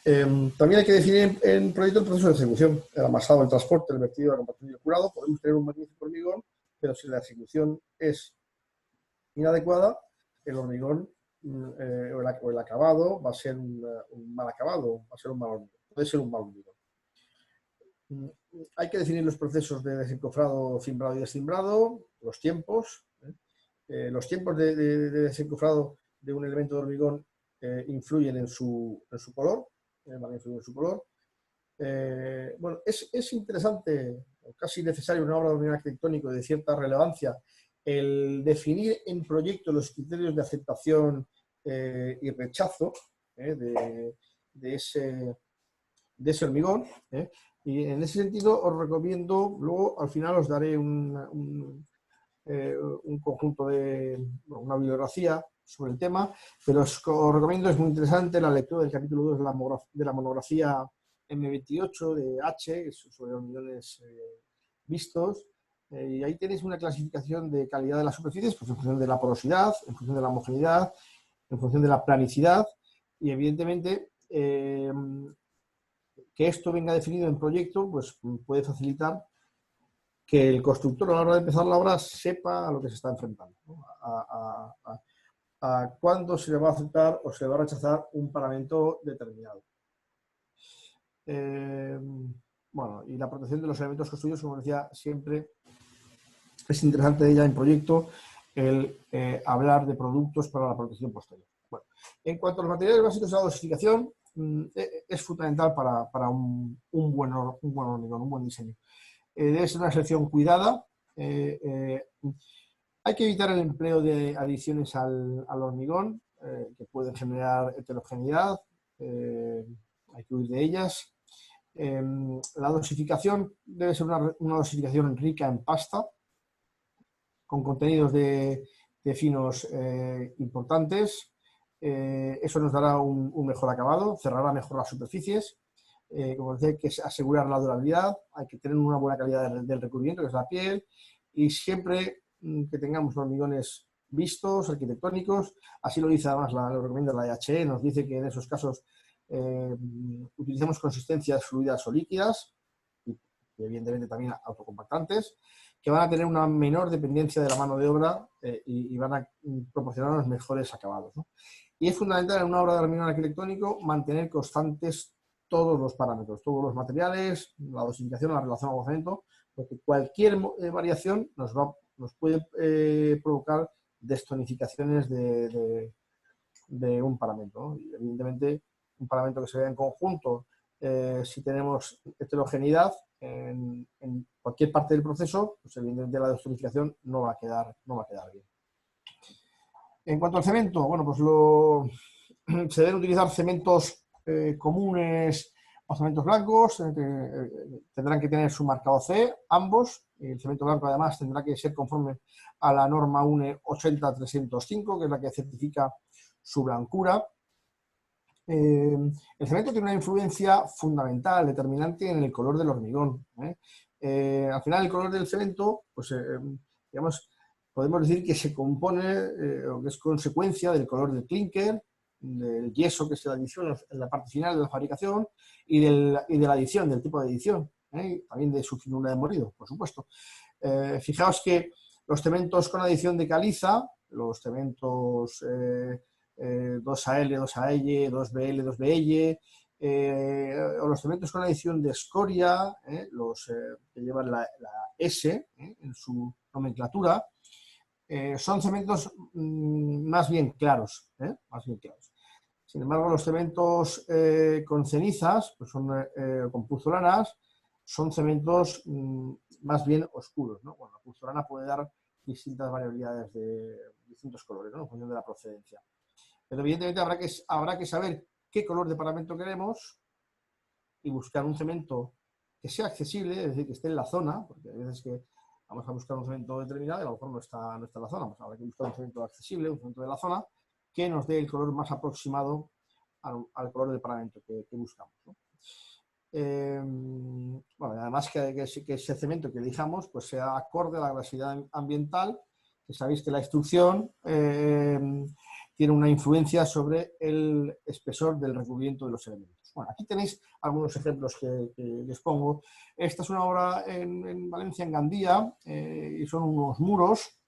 También hay que definir en el proyecto el proceso de ejecución, el amasado, el transporte, el vertido, la compactación y el curado. Podemos tener un magnífico hormigón, pero si la ejecución es inadecuada, el hormigón o el acabado va a ser un mal acabado, va a ser un mal hormigón, puede ser un mal hormigón. Hay que definir los procesos de desencofrado, cimbrado y descimbrado, los tiempos. Los tiempos de desencofrado de un elemento de hormigón influyen en su color, van a influir en su color. Bueno, es interesante, casi necesario, una obra de hormigón arquitectónico de cierta relevancia, el definir en proyecto los criterios de aceptación y rechazo de ese hormigón. Y en ese sentido os recomiendo, luego al final os daré un conjunto una bibliografía sobre el tema, pero os recomiendo, es muy interesante la lectura del capítulo 2 de la monografía M28 de H, sobre hormigones vistos, y ahí tenéis una clasificación de calidad de las superficies, pues en función de la porosidad, en función de la homogeneidad, en función de la planicidad, y evidentemente que esto venga definido en proyecto, pues puede facilitar que el constructor a la hora de empezar la obra sepa a lo que se está enfrentando, ¿no? A cuándo se le va a aceptar o se le va a rechazar un paramento determinado. Bueno, y la protección de los elementos construidos, como decía, siempre es interesante ya en proyecto el hablar de productos para la protección posterior. Bueno, en cuanto a los materiales básicos de la dosificación, es fundamental para un buen hormigón, un buen diseño. Debe ser una selección cuidada. Hay que evitar el empleo de adiciones al hormigón que pueden generar heterogeneidad. Hay que huir de ellas. La dosificación debe ser una dosificación rica en pasta, con contenidos de finos importantes. Eso nos dará un mejor acabado, cerrará mejor las superficies. Como decía, hay que asegurar la durabilidad, hay que tener una buena calidad del recubrimiento, que es la piel, y siempre que tengamos hormigones vistos, arquitectónicos, así lo dice además, lo recomienda la IHE, nos dice que en esos casos utilicemos consistencias fluidas o líquidas, y evidentemente también autocompactantes, que van a tener una menor dependencia de la mano de obra y van a proporcionarnos mejores acabados, ¿no? Y es fundamental en una obra de hormigón arquitectónico mantener constantes todos los parámetros, todos los materiales, la dosificación, la relación al almacenamiento, porque cualquier variación nos puede provocar destonificaciones de un parámetro, ¿no? Y evidentemente un parámetro que se vea en conjunto, si tenemos heterogeneidad en cualquier parte del proceso, pues evidentemente la destonificación no va a quedar bien. En cuanto al cemento, bueno, pues se deben utilizar cementos comunes o cementos blancos, tendrán que tener su marcado C, ambos. El cemento blanco además tendrá que ser conforme a la norma UNE 80305, que es la que certifica su blancura. El cemento tiene una influencia fundamental, determinante en el color del hormigón. Al final el color del cemento, pues digamos, podemos decir que se compone o que es consecuencia del color del clinker, del yeso que se le adiciona en la parte final de la fabricación y de la adición, del tipo de adición, también de su finura de molido, por supuesto. Fijaos que los cementos con adición de caliza, los cementos 2AL, 2AL, 2BL, 2BL, o los cementos con adición de escoria, los que llevan la S en su nomenclatura, son cementos más bien claros, más bien claros. Sin embargo, los cementos con cenizas, pues con puzolanas, son cementos más bien oscuros, ¿no? Bueno, la puzolana puede dar distintas variabilidades de distintos colores, ¿no? En función de la procedencia. Pero evidentemente habrá que saber qué color de paramento queremos y buscar un cemento que sea accesible, es decir, que esté en la zona, porque hay veces que vamos a buscar un cemento determinado y a lo mejor no está en la zona, pues habrá que buscar un cemento accesible, un cemento de la zona, que nos dé el color más aproximado al color del paramento que buscamos, ¿no? Bueno, además que ese cemento que elijamos pues sea acorde a la agresividad ambiental, que sabéis que la extrusión tiene una influencia sobre el espesor del recubrimiento de los elementos. Bueno, aquí tenéis algunos ejemplos que les pongo. Esta es una obra en Valencia, en Gandía, y son unos muros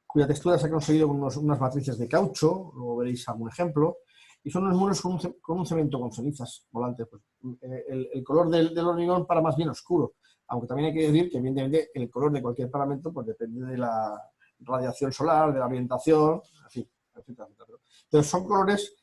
cuya textura se ha conseguido con unas matrices de caucho, luego veréis algún ejemplo, y son unos muros con un cemento con cenizas volantes. Pues, el color del hormigón para más bien oscuro, aunque también hay que decir que evidentemente el color de cualquier paramento pues depende de la radiación solar, de la orientación, así, etcétera, etcétera. Pero son colores,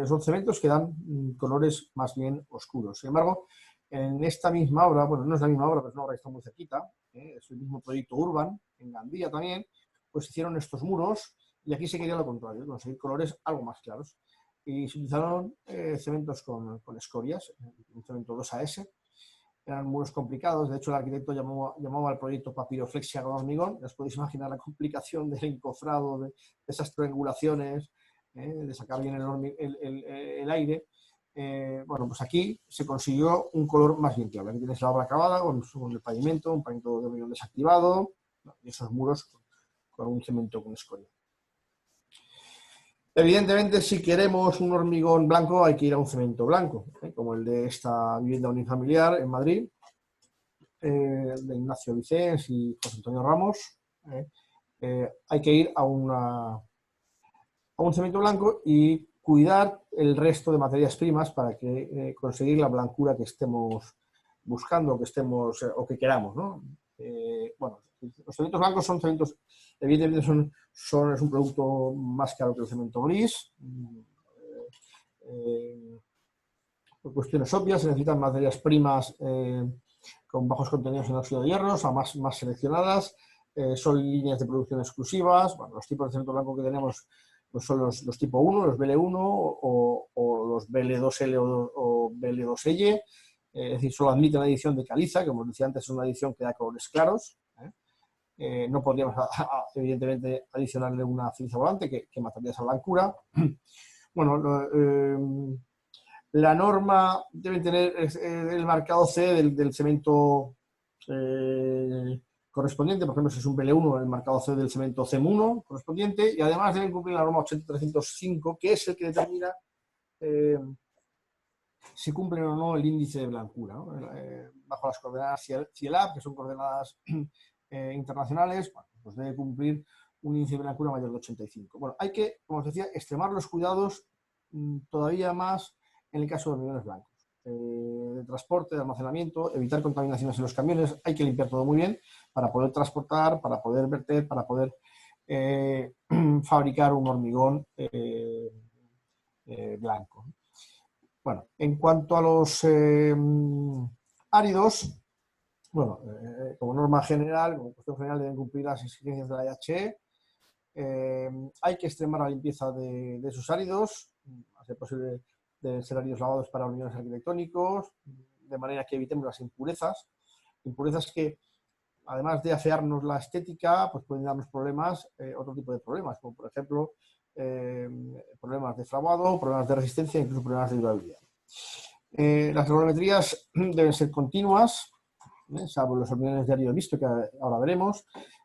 son cementos que dan colores más bien oscuros. Sin embargo, en esta misma obra, bueno, no es la misma obra, pero es una obra que está muy cerquita, es el mismo proyecto Urban, en Gandía también, pues hicieron estos muros y aquí se quería lo contrario, conseguir colores algo más claros. Y se utilizaron cementos con escorias, un cemento 2AS. Eran muros complicados, de hecho el arquitecto llamaba al proyecto papiroflexia con hormigón. Les podéis imaginar la complicación del encofrado, de esas triangulaciones, de sacar bien el aire. Bueno, pues aquí se consiguió un color más bien claro. Aquí tienes la obra acabada con el pavimento, un pavimento de hormigón desactivado, y esos muros con un cemento con escoria. Evidentemente, si queremos un hormigón blanco, hay que ir a un cemento blanco, como el de esta vivienda unifamiliar en Madrid, de Ignacio Vicens y José Antonio Ramos. Hay que ir a un cemento blanco y cuidar el resto de materias primas para que conseguir la blancura que estemos buscando, o que queramos, ¿no? Bueno, los cementos blancos son cementos, evidentemente es un producto más caro que el cemento gris. Por cuestiones obvias, se necesitan materias primas con bajos contenidos en óxido de hierro, o sea, más seleccionadas. Son líneas de producción exclusivas. Bueno, los tipos de cemento blanco que tenemos pues son los tipo 1, los BL1 o los BL2L o BL2L. Es decir, solo admiten la edición de caliza, que como decía antes, es una edición que da colores claros. No podríamos, evidentemente, adicionarle una ceniza volante que mataría esa blancura. Bueno, la norma debe tener el marcado C del cemento correspondiente. Por ejemplo, si es un PL1, el marcado C del cemento CEM1 correspondiente. Y además deben cumplir la norma 80305, que es el que determina si cumplen o no el índice de blancura, ¿no? Bajo las coordenadas CIELAB, que son coordenadas internacionales, bueno, pues debe cumplir un índice de blancura mayor de 85. Bueno, hay que, como os decía, extremar los cuidados todavía más en el caso de hormigones blancos. De transporte, de almacenamiento, evitar contaminaciones en los camiones. Hay que limpiar todo muy bien para poder transportar, para poder verter, para poder fabricar un hormigón blanco. Bueno, en cuanto a los áridos, bueno, como norma general, como cuestión general, deben cumplir las exigencias de la IHE. Hay que extremar la limpieza de esos áridos, a ser posible de ser áridos lavados para hormigones arquitectónicos, de manera que evitemos las impurezas que, además de afearnos la estética, pues pueden darnos problemas, otro tipo de problemas, como por ejemplo problemas de fraguado, problemas de resistencia, incluso problemas de durabilidad. Las volumetrías deben ser continuas, salvo los hormigones de árido mixto que ahora veremos,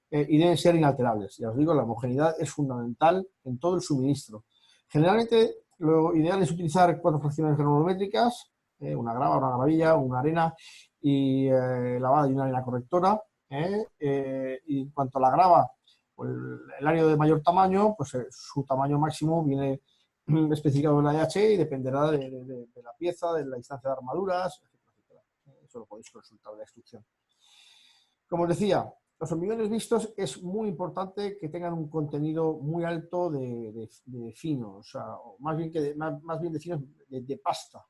y deben ser inalterables. Ya os digo, la homogeneidad es fundamental en todo el suministro. Generalmente, lo ideal es utilizar 4 fracciones granulométricas, una grava, una gravilla, una arena y lavada y una arena correctora. Y en cuanto a la grava, pues el árido de mayor tamaño, pues su tamaño máximo viene especificado en la IHE y dependerá de la pieza, de la distancia de armaduras, etcétera, etcétera. Eso lo podéis consultar en la instrucción. Como os decía, los hormigones vistos es muy importante que tengan un contenido muy alto de finos, o sea, o más bien, más bien de finos de pasta,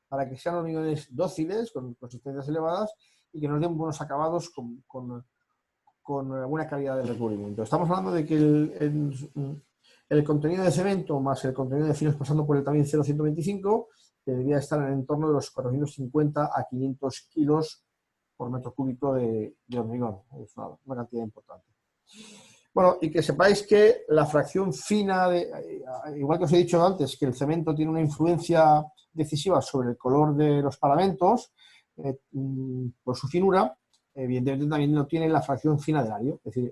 para que sean hormigones dóciles, con consistencias elevadas y que nos den buenos acabados con buena calidad del recubrimiento. Estamos hablando de que el contenido de cemento más el contenido de finos pasando por el también 0,125 debería estar en el entorno de los 450 a 500 kilos por metro cúbico de hormigón. Es una cantidad importante. Bueno, y que sepáis que la fracción fina, igual que os he dicho antes, que el cemento tiene una influencia decisiva sobre el color de los paramentos, por su finura, evidentemente también lo tiene la fracción fina del ario. Es decir,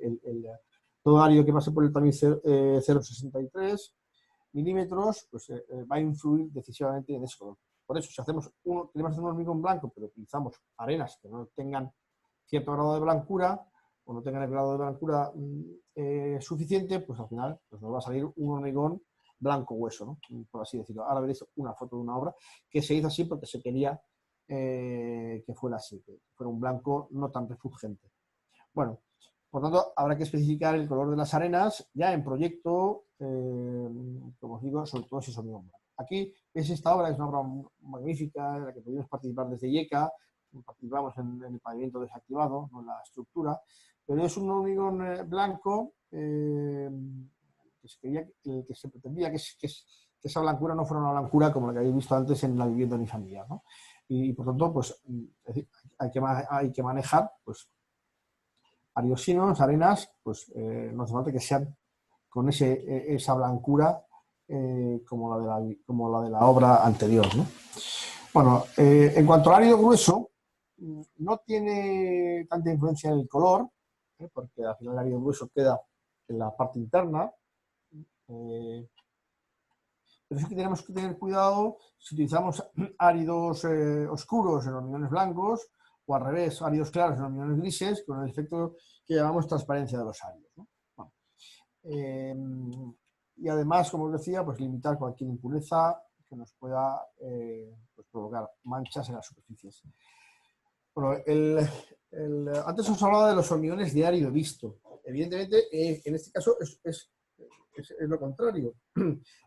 todo ario que pase por el tamiz 0,63 milímetros, pues va a influir decisivamente en ese color. Por eso, si queremos hacer un hormigón blanco, pero utilizamos arenas que no tengan cierto grado de blancura o no tengan el grado de blancura suficiente, pues al final pues nos va a salir un hormigón blanco hueso, ¿no? Por así decirlo. Ahora veréis una foto de una obra que se hizo así porque se quería que fuera así, que fuera un blanco no tan refulgente. Bueno, por tanto, habrá que especificar el color de las arenas ya en proyecto, como os digo, sobre todo si es hormigón blanco. Aquí veis esta obra, es una obra magnífica en la que pudimos participar desde IECA, participamos en el pavimento desactivado, no en la estructura, pero es un hormigón blanco que se pretendía que esa blancura no fuera una blancura como la que habéis visto antes en la vivienda unifamiliar, ¿no? Y por tanto, pues hay que manejar pues ariosinos, arenas, pues no hace falta que sean con esa blancura como la de la obra anterior, ¿no? Bueno, en cuanto al árido grueso, no tiene tanta influencia en el color, porque al final el árido grueso queda en la parte interna, pero sí que tenemos que tener cuidado si utilizamos áridos oscuros en hormigones blancos o al revés, áridos claros en hormigones grises, con el efecto que llamamos transparencia de los áridos, ¿no? Bueno, y además, como os decía, pues limitar cualquier impureza que nos pueda pues provocar manchas en las superficies. Bueno, antes os hablaba de los hormigones de árido visto. Evidentemente, en este caso es lo contrario.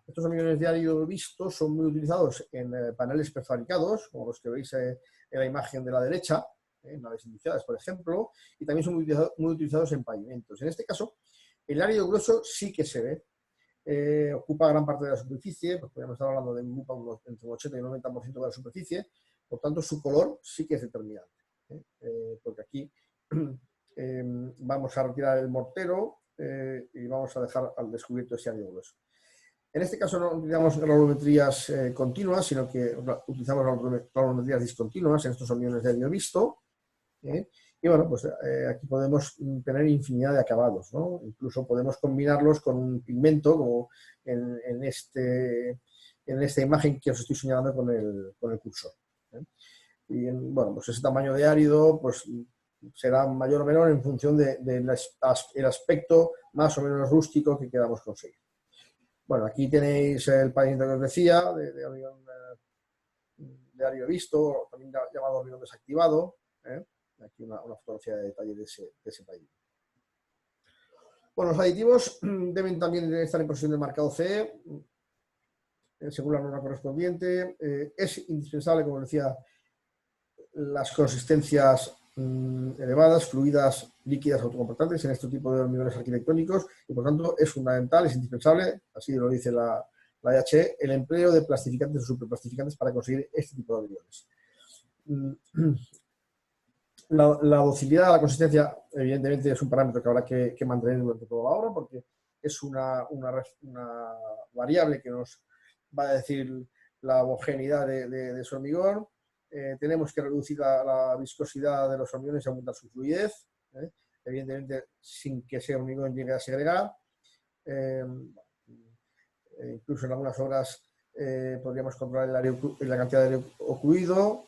Estos hormigones de árido visto son muy utilizados en paneles prefabricados, como los que veis en la imagen de la derecha, en naves iniciadas, por ejemplo, y también son muy utilizados en pavimentos. En este caso, el árido grueso sí que se ve. Ocupa gran parte de la superficie, pues podríamos estar hablando de entre un 80 y un 90% de la superficie, por tanto su color sí que es determinante, porque aquí vamos a retirar el mortero y vamos a dejar al descubierto ese árido grueso. En este caso no utilizamos granulometrías continuas, sino que utilizamos granulometrías discontinuas en estos hormigones de árido visto. Y bueno, pues aquí podemos tener infinidad de acabados, ¿no? Incluso podemos combinarlos con un pigmento, como en esta imagen que os estoy señalando con el cursor. Y bueno, pues ese tamaño de árido pues será mayor o menor en función del aspecto más o menos rústico que queramos conseguir. Bueno, aquí tenéis el pavimento que os decía, de árido visto, también llamado hormigón desactivado. Aquí una fotografía de detalle de ese pavimento. Bueno, los aditivos deben también estar en posesión del marcado CE, según la norma correspondiente. Es indispensable, como decía, las consistencias elevadas, fluidas, líquidas, autocomportantes en este tipo de hormigones arquitectónicos y, por tanto, es fundamental, es indispensable, así lo dice la EHE, el empleo de plastificantes o superplastificantes para conseguir este tipo de hormigones. La docilidad, la consistencia, evidentemente es un parámetro que habrá que mantener durante toda la obra porque es una variable que nos va a decir la homogeneidad de su hormigón. Tenemos que reducir la viscosidad de los hormigones y aumentar su fluidez, evidentemente sin que ese hormigón llegue a segregar. Incluso en algunas obras podríamos controlar la cantidad de aire ocluido.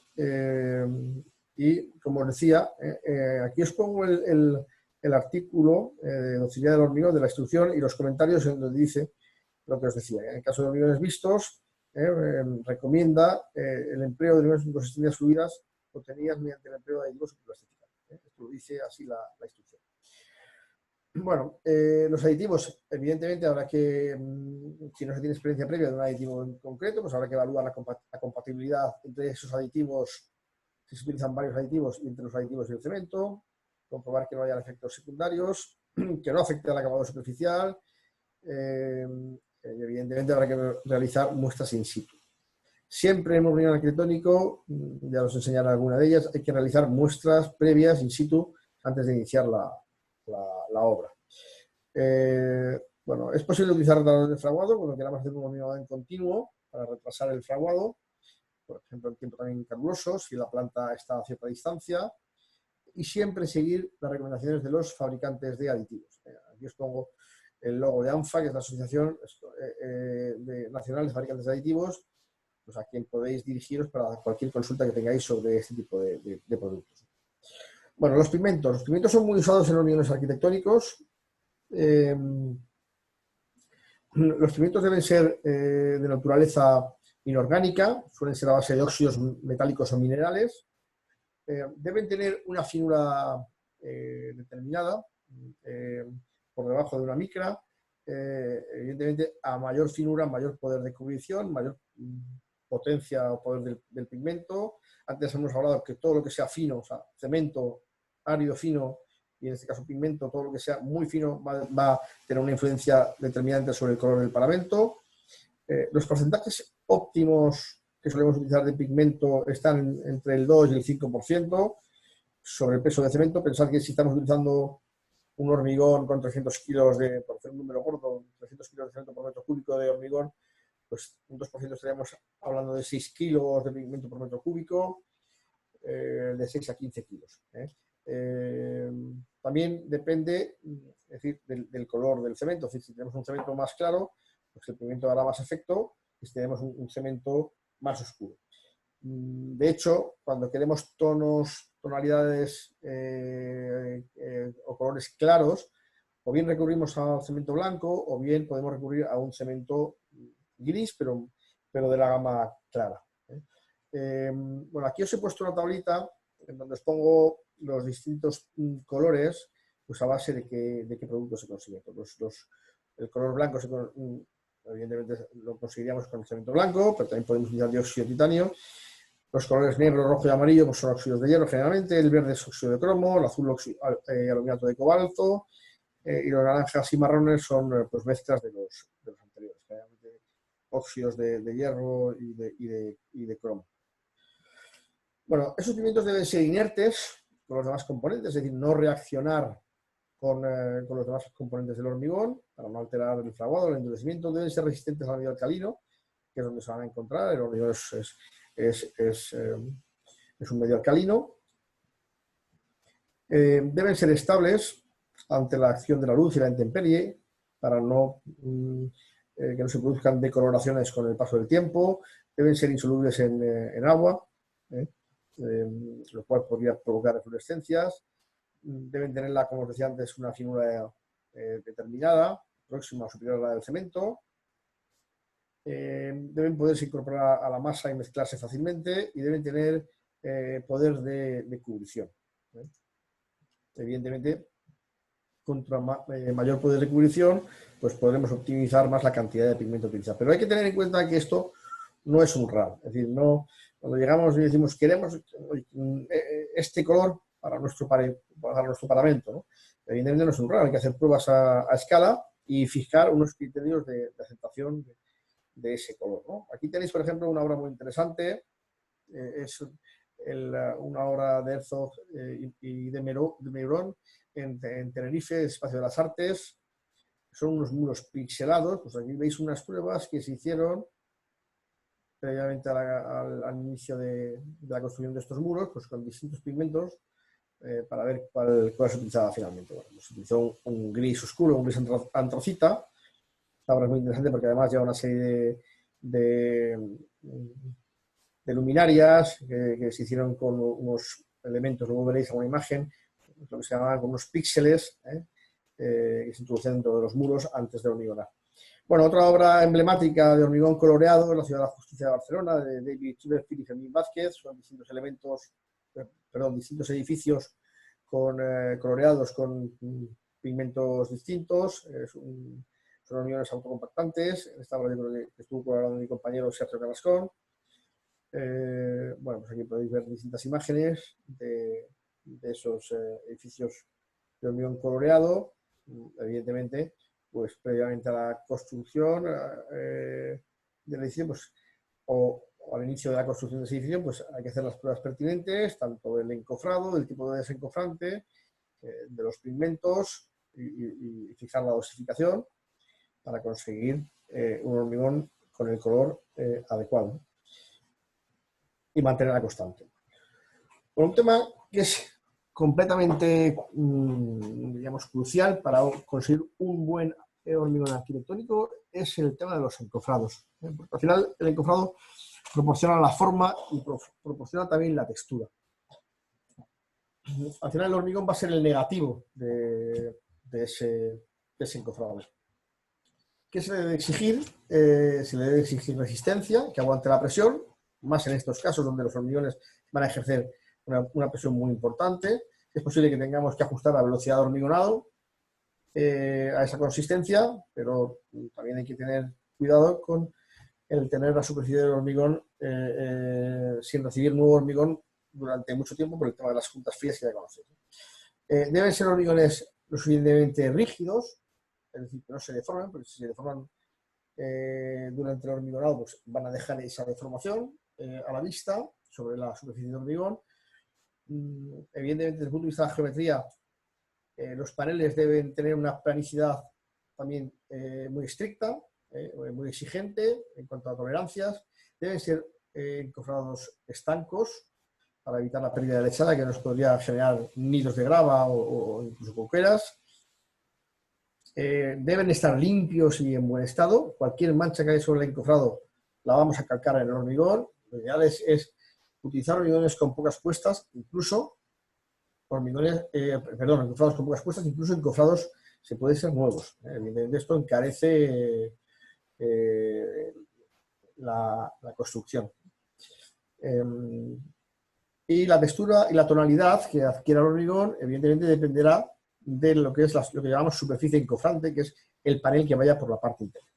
Y como os decía, aquí os pongo el artículo de docilidad del hormigón de la instrucción y los comentarios en donde dice lo que os decía. En el caso de hormigones vistos, recomienda el empleo de hormigones con consistencias fluidas obtenidas mediante el empleo de aditivos superplastificantes. Esto lo dice así la instrucción. Bueno, los aditivos, evidentemente, habrá que, si no se tiene experiencia previa de un aditivo en concreto, pues habrá que evaluar la compatibilidad entre esos aditivos, si se utilizan varios aditivos y entre los aditivos y el cemento, comprobar que no haya efectos secundarios, que no afecte al acabado superficial, evidentemente habrá que realizar muestras in situ. Siempre en un riñón arquitectónico, ya os enseñaré alguna de ellas, hay que realizar muestras previas in situ antes de iniciar la obra. Bueno, es posible utilizar retardadores de fraguado cuando queramos hacer un hormigón en continuo para retrasar el fraguado, por ejemplo, el tiempo también caluroso, si la planta está a cierta distancia, y siempre seguir las recomendaciones de los fabricantes de aditivos. Aquí os pongo el logo de ANFA, que es la Asociación Nacional de Fabricantes de Aditivos, pues a quien podéis dirigiros para cualquier consulta que tengáis sobre este tipo de productos. Bueno, los pigmentos. Los pigmentos son muy usados en hormigones arquitectónicos. Los pigmentos deben ser de naturaleza inorgánica, suelen ser a base de óxidos metálicos o minerales. Deben tener una finura determinada, por debajo de una micra. Evidentemente, a mayor finura, mayor poder de cubrición, mayor potencia o poder del pigmento. Antes hemos hablado que todo lo que sea fino, o sea, cemento, árido fino, y en este caso pigmento, todo lo que sea muy fino va a tener una influencia determinante sobre el color del paramento. Los porcentajes óptimos que solemos utilizar de pigmento están entre el 2 y el 5% sobre el peso de cemento. Pensad que si estamos utilizando un hormigón con 300 kilos por hacer un número gordo, 300 kilos de cemento por metro cúbico de hormigón, pues un 2% estaríamos hablando de 6 kilos de pigmento por metro cúbico, de 6 a 15 kilos. También depende, es decir, del color del cemento. Es decir, si tenemos un cemento más claro, pues el pigmento hará más efecto, y si tenemos un cemento más oscuro. De hecho, cuando queremos tonalidades o colores claros, o bien recurrimos al cemento blanco, o bien podemos recurrir a un cemento gris, pero de la gama clara. Bueno, aquí os he puesto una tablita en donde os pongo los distintos colores, pues a base de qué productos se consiguen. El color blanco, evidentemente, lo conseguiríamos con el cemento blanco, pero también podemos utilizar dióxido de titanio. Los colores negro, rojo y amarillo pues son óxidos de hierro generalmente, el verde es óxido de cromo, el azul aluminato de cobalto, y los naranjas y marrones son pues mezclas de los anteriores, generalmente óxidos de hierro y de cromo. Bueno, esos pigmentos deben ser inertes con los demás componentes, es decir, no reaccionar con los demás componentes del hormigón para no alterar el fraguado, el endurecimiento. Deben ser resistentes al medio alcalino, que es donde se van a encontrar. El hormigón es un medio alcalino. Deben ser estables ante la acción de la luz y la intemperie para que no se produzcan decoloraciones con el paso del tiempo. Deben ser insolubles en agua, lo cual podría provocar eflorescencias. Deben tener, como os decía antes, una finura determinada, próxima o superior a la del cemento. Deben poderse incorporar a la masa y mezclarse fácilmente, y deben tener poder de cubrición. Evidentemente, contra mayor poder de cubrición, pues podremos optimizar más la cantidad de pigmento utilizado. Pero hay que tener en cuenta que esto no es un RAL. Es decir, no, cuando llegamos y decimos queremos este color para nuestro paramento, ¿no? Evidentemente no es un RAL. Hay que hacer pruebas a escala y fijar unos criterios de aceptación de ese color, ¿no? Aquí tenéis, por ejemplo, una obra muy interesante. Es una obra de Herzog y de Meuron en Tenerife, Espacio de las Artes. Son unos muros pixelados. Pues aquí veis unas pruebas que se hicieron previamente al inicio de la construcción de estos muros, pues con distintos pigmentos para ver cuál se utilizaba finalmente. Bueno, pues se utilizó un gris oscuro, un gris antracita. Esta obra es muy interesante porque además lleva una serie de luminarias que se hicieron con unos elementos, luego veréis alguna imagen, lo que se llamaban con unos píxeles que se introducían dentro de los muros antes de hormigonar. Bueno, otra obra emblemática de hormigón coloreado es la Ciudad de la Justicia de Barcelona, de David Chipperfield y Fermín Vázquez. Son distintos edificios coloreados con pigmentos distintos, son hormigones autocompactantes. En esta obra yo creo que estuvo colaborando mi compañero Sergio Carrascón. Bueno, pues aquí podéis ver distintas imágenes de esos edificios de hormigón coloreado. Evidentemente, pues previamente a la construcción del edificio, pues, o al inicio de la construcción de ese edificio, pues hay que hacer las pruebas pertinentes, tanto del encofrado, del tipo de desencofrante, de los pigmentos y fijar la dosificación para conseguir un hormigón con el color adecuado y mantenerla constante. Un tema que es completamente, digamos, crucial para conseguir un buen hormigón arquitectónico es el tema de los encofrados. Porque al final el encofrado proporciona la forma y proporciona también la textura. Al final el hormigón va a ser el negativo de ese encofrado. ¿Qué se le debe exigir? Se le debe exigir resistencia, que aguante la presión, más en estos casos donde los hormigones van a ejercer una presión muy importante. Es posible que tengamos que ajustar la velocidad de hormigonado a esa consistencia, pero también hay que tener cuidado con el tener la superficie del hormigón sin recibir nuevo hormigón durante mucho tiempo por el tema de las juntas frías que ya conocéis. Deben ser hormigones lo suficientemente rígidos, es decir, que no se deformen, porque si se deforman durante el hormigonado, pues van a dejar esa deformación a la vista sobre la superficie de hormigón. Evidentemente, desde el punto de vista de la geometría, los paneles deben tener una planicidad también muy estricta, muy exigente en cuanto a tolerancias. Deben ser encofrados estancos para evitar la pérdida de lechada que nos podría generar nidos de grava o incluso coqueras. Deben estar limpios y en buen estado. Cualquier mancha que haya sobre el encofrado la vamos a calcar en el hormigón. Lo ideal es utilizar hormigones con pocas puestas, incluso encofrados con pocas puestas, incluso encofrados se pueden ser nuevos. Evidentemente esto encarece la construcción. Y la textura y la tonalidad que adquiera el hormigón, evidentemente dependerá de lo que es lo que llamamos superficie encofrante, que es el panel que vaya por la parte interna,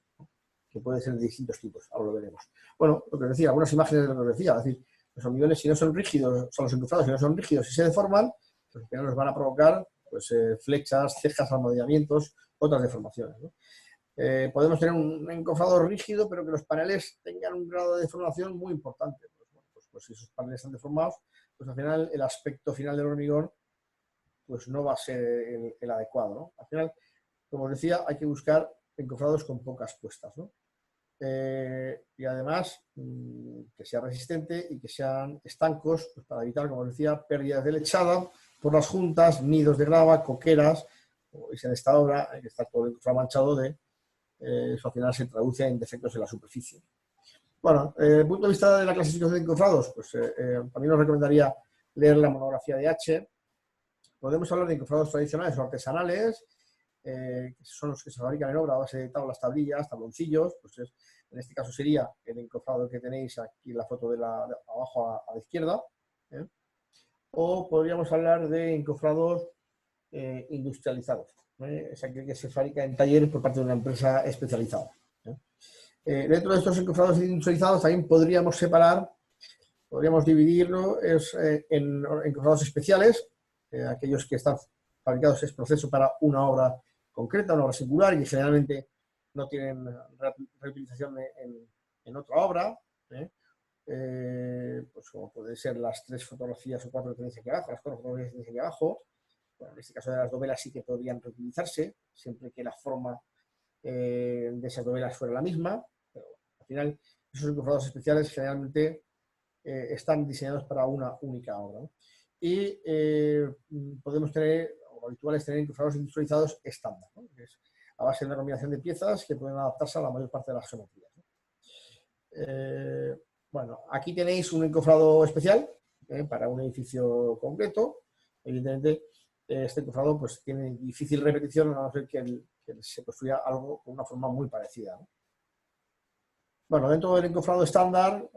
que puede ser de distintos tipos, ahora lo veremos. Bueno, lo que decía, algunas imágenes de lo que decía, es decir, los hormigones si no son rígidos, o sea, los encofrados si no son rígidos y se deforman, pues nos van a provocar pues, flechas, cejas, armodillamientos, otras deformaciones, ¿no? Podemos tener un encofrado rígido, pero que los paneles tengan un grado de deformación muy importante. Pues si esos paneles están deformados, pues al final el aspecto final del hormigón pues no va a ser el adecuado, ¿no? Al final, como os decía, hay que buscar encofrados con pocas puestas, ¿no? Y además que sea resistente y que sean estancos, pues para evitar, como os decía, pérdidas de lechada por las juntas, nidos de grava, coqueras, y si en esta obra hay que estar todo el encofrado manchado de eso al final se traduce en defectos en la superficie. Bueno, desde el punto de vista de la clasificación de encofrados, pues también os recomendaría leer la monografía de H. Podemos hablar de encofrados tradicionales o artesanales, que son los que se fabrican en obra a base de tablas, tablillas, tabloncillos. Pues en este caso sería el encofrado que tenéis aquí en la foto de abajo a la izquierda. O podríamos hablar de encofrados industrializados. Es aquel que se fabrica en talleres por parte de una empresa especializada. Dentro de estos encofrados industrializados también podríamos dividirlo en encofrados especiales, aquellos que están fabricados es proceso para una obra concreta, una obra singular, y que generalmente no tienen reutilización en otra obra, pues como pueden ser las 3 fotografías o 4 que tenéis aquí abajo, las 4 fotografías que tenéis aquí abajo. Bueno, en este caso de las dovelas sí que podrían reutilizarse, siempre que la forma de esas dovelas fuera la misma, pero al final esos encofrados especiales generalmente están diseñados para una única obra, ¿no? Y podemos tener, o habitual es tener encofrados industrializados estándar, ¿no? Que es a base de una combinación de piezas que pueden adaptarse a la mayor parte de las geometrías, ¿no? Bueno, aquí tenéis un encofrado especial para un edificio concreto. Evidentemente, este encofrado pues, tiene difícil repetición, a no ser que se construya algo con una forma muy parecida, ¿no? Bueno, dentro del encofrado estándar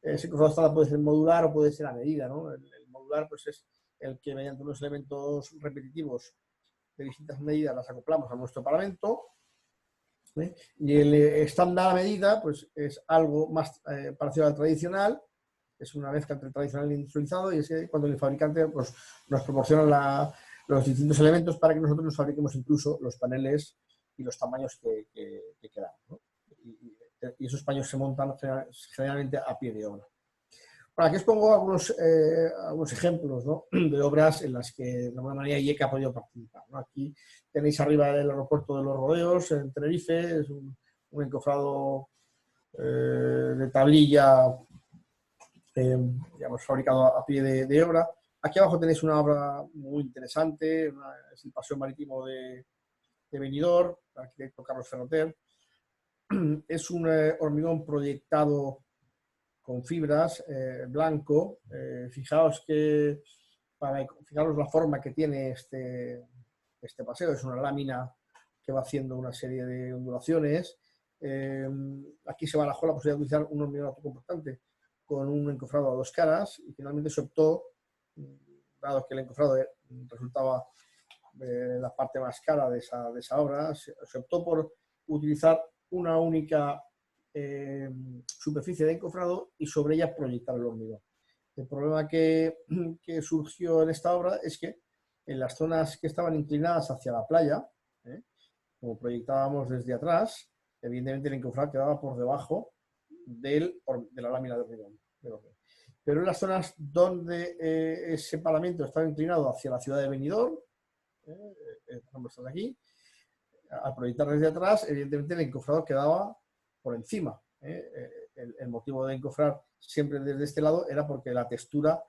ese encofrado estándar puede ser modular o puede ser a medida, ¿no? El modular pues, es el que mediante unos elementos repetitivos de distintas medidas las acoplamos a nuestro paramento. Y el estándar a medida pues, es algo más parecido al tradicional, es una mezcla entre tradicional e industrializado, y es que cuando el fabricante pues, nos proporciona los distintos elementos para que nosotros nos fabriquemos incluso los paneles y los tamaños que queramos, ¿no? Y esos paños se montan generalmente a pie de obra. Bueno, aquí os pongo algunos ejemplos, ¿no?, de obras en las que de alguna manera IECA ha podido participar, ¿no? Aquí tenéis arriba el aeropuerto de Los Rodeos, en Tenerife, es un encofrado de tablilla, digamos, fabricado a pie de obra. Aquí abajo tenéis una obra muy interesante, es el paseo marítimo de Benidorm, el arquitecto Carlos Ferroter. Es un hormigón proyectado con fibras, blanco. Fijaos la forma que tiene este paseo, es una lámina que va haciendo una serie de ondulaciones. Aquí se barajó la posibilidad de utilizar un hormigón autocompactante con un encofrado a 2 caras, y finalmente se optó, dado que el encofrado resultaba la parte más cara de esa obra, se optó por utilizar una única superficie de encofrado y sobre ella proyectar el hormigón. El problema que surgió en esta obra es que en las zonas que estaban inclinadas hacia la playa, como proyectábamos desde atrás, evidentemente el encofrado quedaba por debajo de la lámina de hormigón. Pero en las zonas donde ese paramento estaba inclinado hacia la ciudad de Benidorm, están aquí, al proyectar desde atrás, evidentemente el encofrado quedaba por encima. El motivo de encofrar siempre desde este lado era porque la textura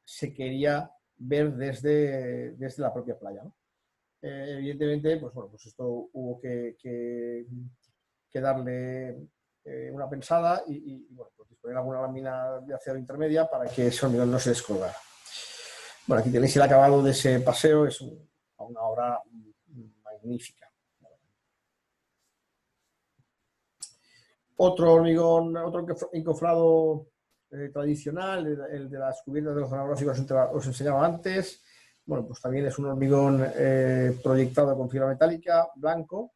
se quería ver desde la propia playa, ¿no? Evidentemente, pues bueno, pues esto hubo que darle una pensada y bueno, pues disponer alguna lámina de acero intermedia para que ese hormigón no se descolgara. Bueno, aquí tenéis el acabado de ese paseo, es una obra magnífica. Otro hormigón, otro encofrado tradicional, el de las cubiertas de los zanahorios que os enseñaba antes. Bueno, pues también es un hormigón proyectado con fibra metálica, blanco.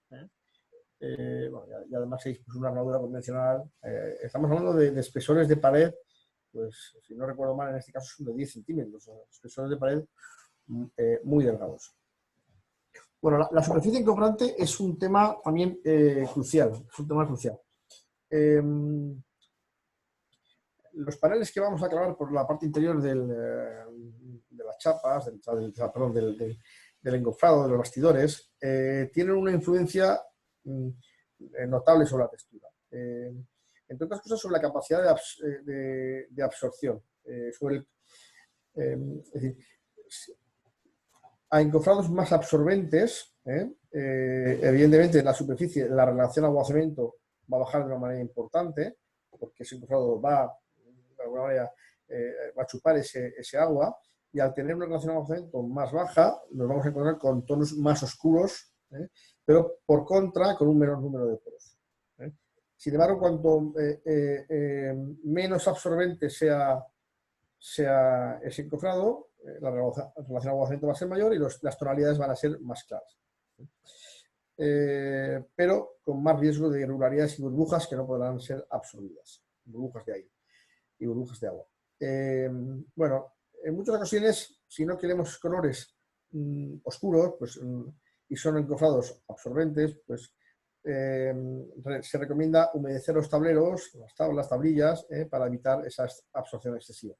Bueno, y además es pues, una armadura convencional. Estamos hablando de espesores de pared, pues si no recuerdo mal, en este caso son de 10 centímetros, espesores de pared muy delgados. Bueno, la superficie encofrante es un tema también crucial, es un tema crucial. Los paneles que vamos a clavar por la parte interior de las chapas, del encofrado, de los bastidores, tienen una influencia notable sobre la textura. Entre otras cosas, sobre la capacidad de absorción. Es decir, a encofrados más absorbentes, evidentemente la superficie, la relación agua-cemento va a bajar de una manera importante, porque ese encofrado va, de alguna manera, va a chupar ese agua, y al tener una relación agua-cemento más baja, nos vamos a encontrar con tonos más oscuros, pero por contra con un menor número de poros. Sin embargo, cuanto menos absorbente sea ese encofrado, la relación agua-cemento va a ser mayor y las tonalidades van a ser más claras. Pero con más riesgo de irregularidades y burbujas que no podrán ser absorbidas. Burbujas de aire y burbujas de agua. Bueno, en muchas ocasiones, si no queremos colores oscuros pues, y son encofrados absorbentes, pues se recomienda humedecer los tableros, las tablillas, para evitar esa absorción excesiva.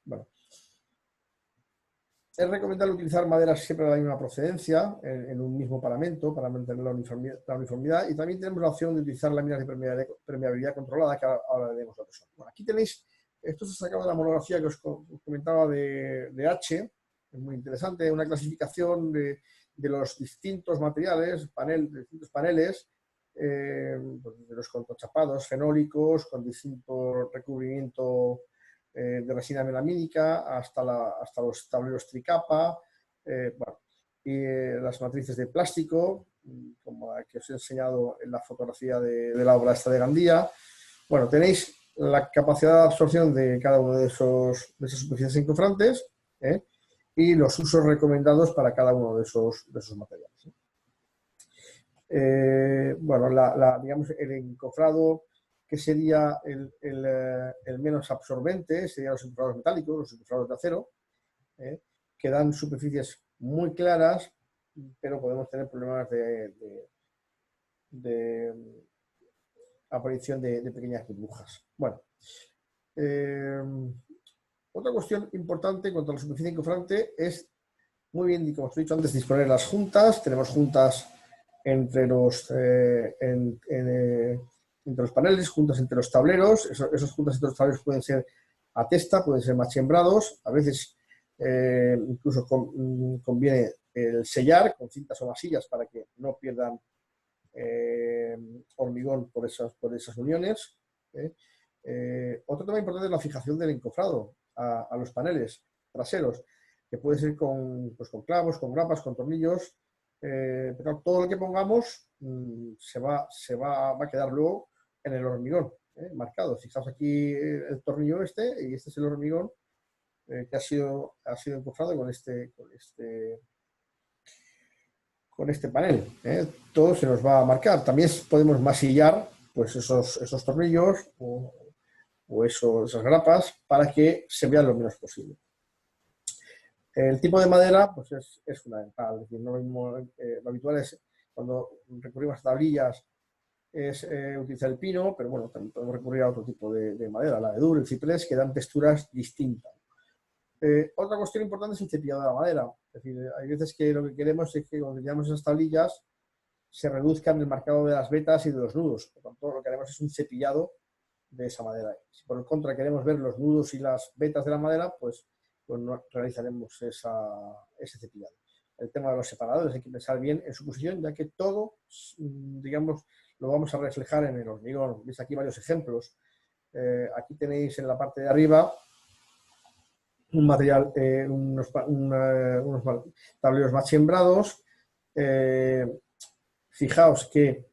Bueno, es recomendable utilizar maderas siempre de la misma procedencia en un mismo paramento para mantener la uniformidad, y también tenemos la opción de utilizar láminas de permeabilidad controlada, que ahora veremos lo que son. Bueno, aquí tenéis, esto se ha sacado de la monografía que os comentaba de H, es muy interesante, una clasificación de los distintos materiales, distintos paneles, de los contrachapados fenólicos, con distinto recubrimiento de resina melamínica, hasta los tableros tricapa, bueno, y las matrices de plástico, como la que os he enseñado en la fotografía de la obra esta de Gandía. Bueno, tenéis la capacidad de absorción de cada uno de esas superficies encofrantes, y los usos recomendados para cada uno de esos materiales. Bueno, digamos, el encofrado que sería el menos absorbente serían los encofrados metálicos, los encofrados de acero, que dan superficies muy claras, pero podemos tener problemas de aparición de pequeñas burbujas. Bueno, otra cuestión importante en cuanto a la superficie encofrante es, muy bien, como os he dicho antes, disponer las juntas. Tenemos juntas entre los paneles, juntas entre los tableros. Esas juntas entre los tableros pueden ser a testa, pueden ser machembrados. A veces incluso conviene el sellar con cintas o masillas para que no pierdan hormigón por esas uniones. Otro tema importante es la fijación del encofrado a los paneles traseros, que puede ser con clavos, con grapas, con tornillos, pero todo lo que pongamos se va a quedar luego en el hormigón marcado. Fijaos aquí el tornillo y este es el hormigón que ha sido encofrado con este panel. Todo se nos va a marcar. También podemos masillar pues esos tornillos o esas grapas para que se vean lo menos posible. El tipo de madera pues es fundamental. Es decir, no lo habitual es, cuando recurrimos a tablillas, es utilizar el pino, pero bueno, también podemos recurrir a otro tipo de madera, la abedul, el ciprés, que dan texturas distintas. Otra cuestión importante es el cepillado de la madera. Es decir, hay veces que lo que queremos es que cuando utilizamos esas tablillas se reduzcan el marcado de las vetas y de los nudos. Por tanto, lo que haremos es un cepillado de esa madera. Si por el contra queremos ver los nudos y las vetas de la madera, pues no realizaremos ese cepillado. El tema de los separadores hay que pensar bien en su posición, ya que todo, digamos, lo vamos a reflejar en el hormigón. Veis aquí varios ejemplos. Aquí tenéis en la parte de arriba un material, unos tableros machembrados. Fijaos que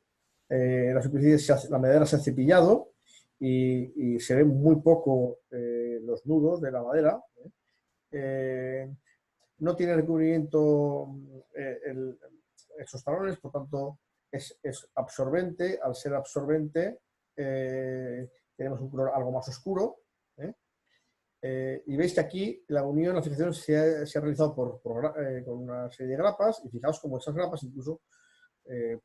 la madera se ha cepillado y se ven muy poco los nudos de la madera. No tiene recubrimiento esos talones, por tanto es absorbente. Al ser absorbente tenemos un color algo más oscuro. Y veis que aquí la unión, la fijación se ha realizado con una serie de grapas, y fijaos cómo esas grapas incluso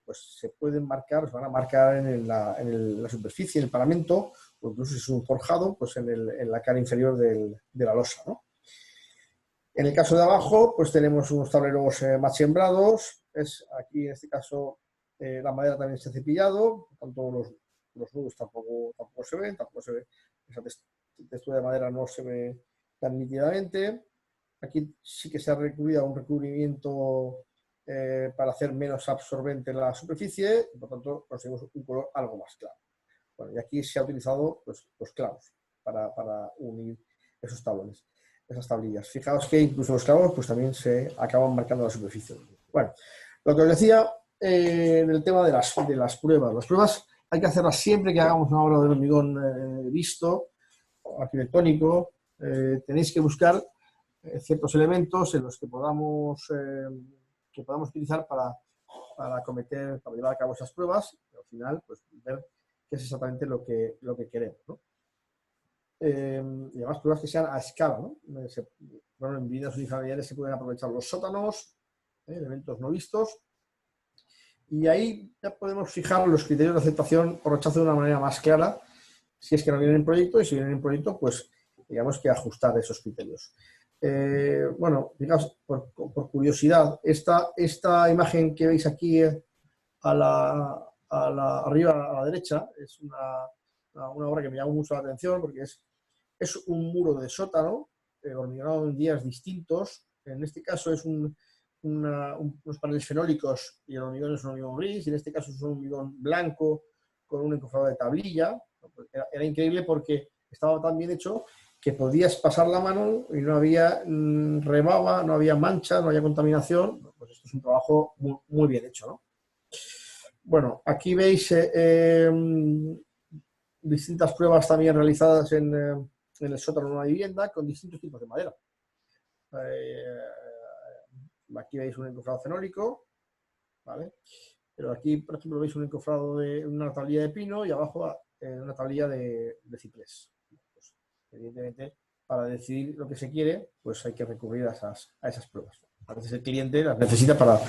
pues se pueden marcar, se van a marcar en la superficie, en el paramento, o incluso si es un forjado, pues en la cara inferior de la losa, ¿no? En el caso de abajo, pues tenemos unos tableros machembrados. Aquí en este caso la madera también se ha cepillado, por tanto los nudos tampoco se ven, esa textura de madera no se ve tan nítidamente. Aquí sí que se ha recurrido a un recubrimiento para hacer menos absorbente la superficie, y por tanto conseguimos un color algo más claro. Bueno, y aquí se ha utilizado pues, los clavos para unir esos tablones, esas tablillas. Fijaos que incluso los clavos pues también se acaban marcando la superficie. Bueno, lo que os decía en el tema de las pruebas. Las pruebas hay que hacerlas siempre que hagamos una obra de hormigón visto, arquitectónico. Tenéis que buscar ciertos elementos en los que podamos utilizar para llevar a cabo esas pruebas, y al final pues ver qué es exactamente lo que queremos, ¿no? Y además pruebas que sean a escala, ¿no? En viviendas unifamiliares se pueden aprovechar los sótanos, elementos no vistos, y ahí ya podemos fijar los criterios de aceptación o rechazo de una manera más clara, si es que no vienen en proyecto, y si vienen en proyecto, pues digamos que ajustar esos criterios. Bueno, digamos, por curiosidad, esta imagen que veis aquí arriba a la derecha es una obra que me llamó mucho la atención, porque es un muro de sótano hormigonado en días distintos. En este caso es unos paneles fenólicos y el hormigón es un hormigón gris, y en este caso es un hormigón blanco con un encofrado de tablilla. Era increíble porque estaba tan bien hecho que podías pasar la mano y no había rebaba, no había mancha, no había contaminación. Pues esto es un trabajo muy, muy bien hecho, ¿no? Bueno, aquí veis distintas pruebas también realizadas en el sótano de una vivienda con distintos tipos de madera. Aquí veis un encofrado fenólico, ¿vale? Pero aquí, por ejemplo, veis un encofrado de una tablilla de pino y abajo una tablilla de ciprés. Pues, evidentemente, para decidir lo que se quiere, pues hay que recurrir a esas pruebas. A veces el cliente las necesita para...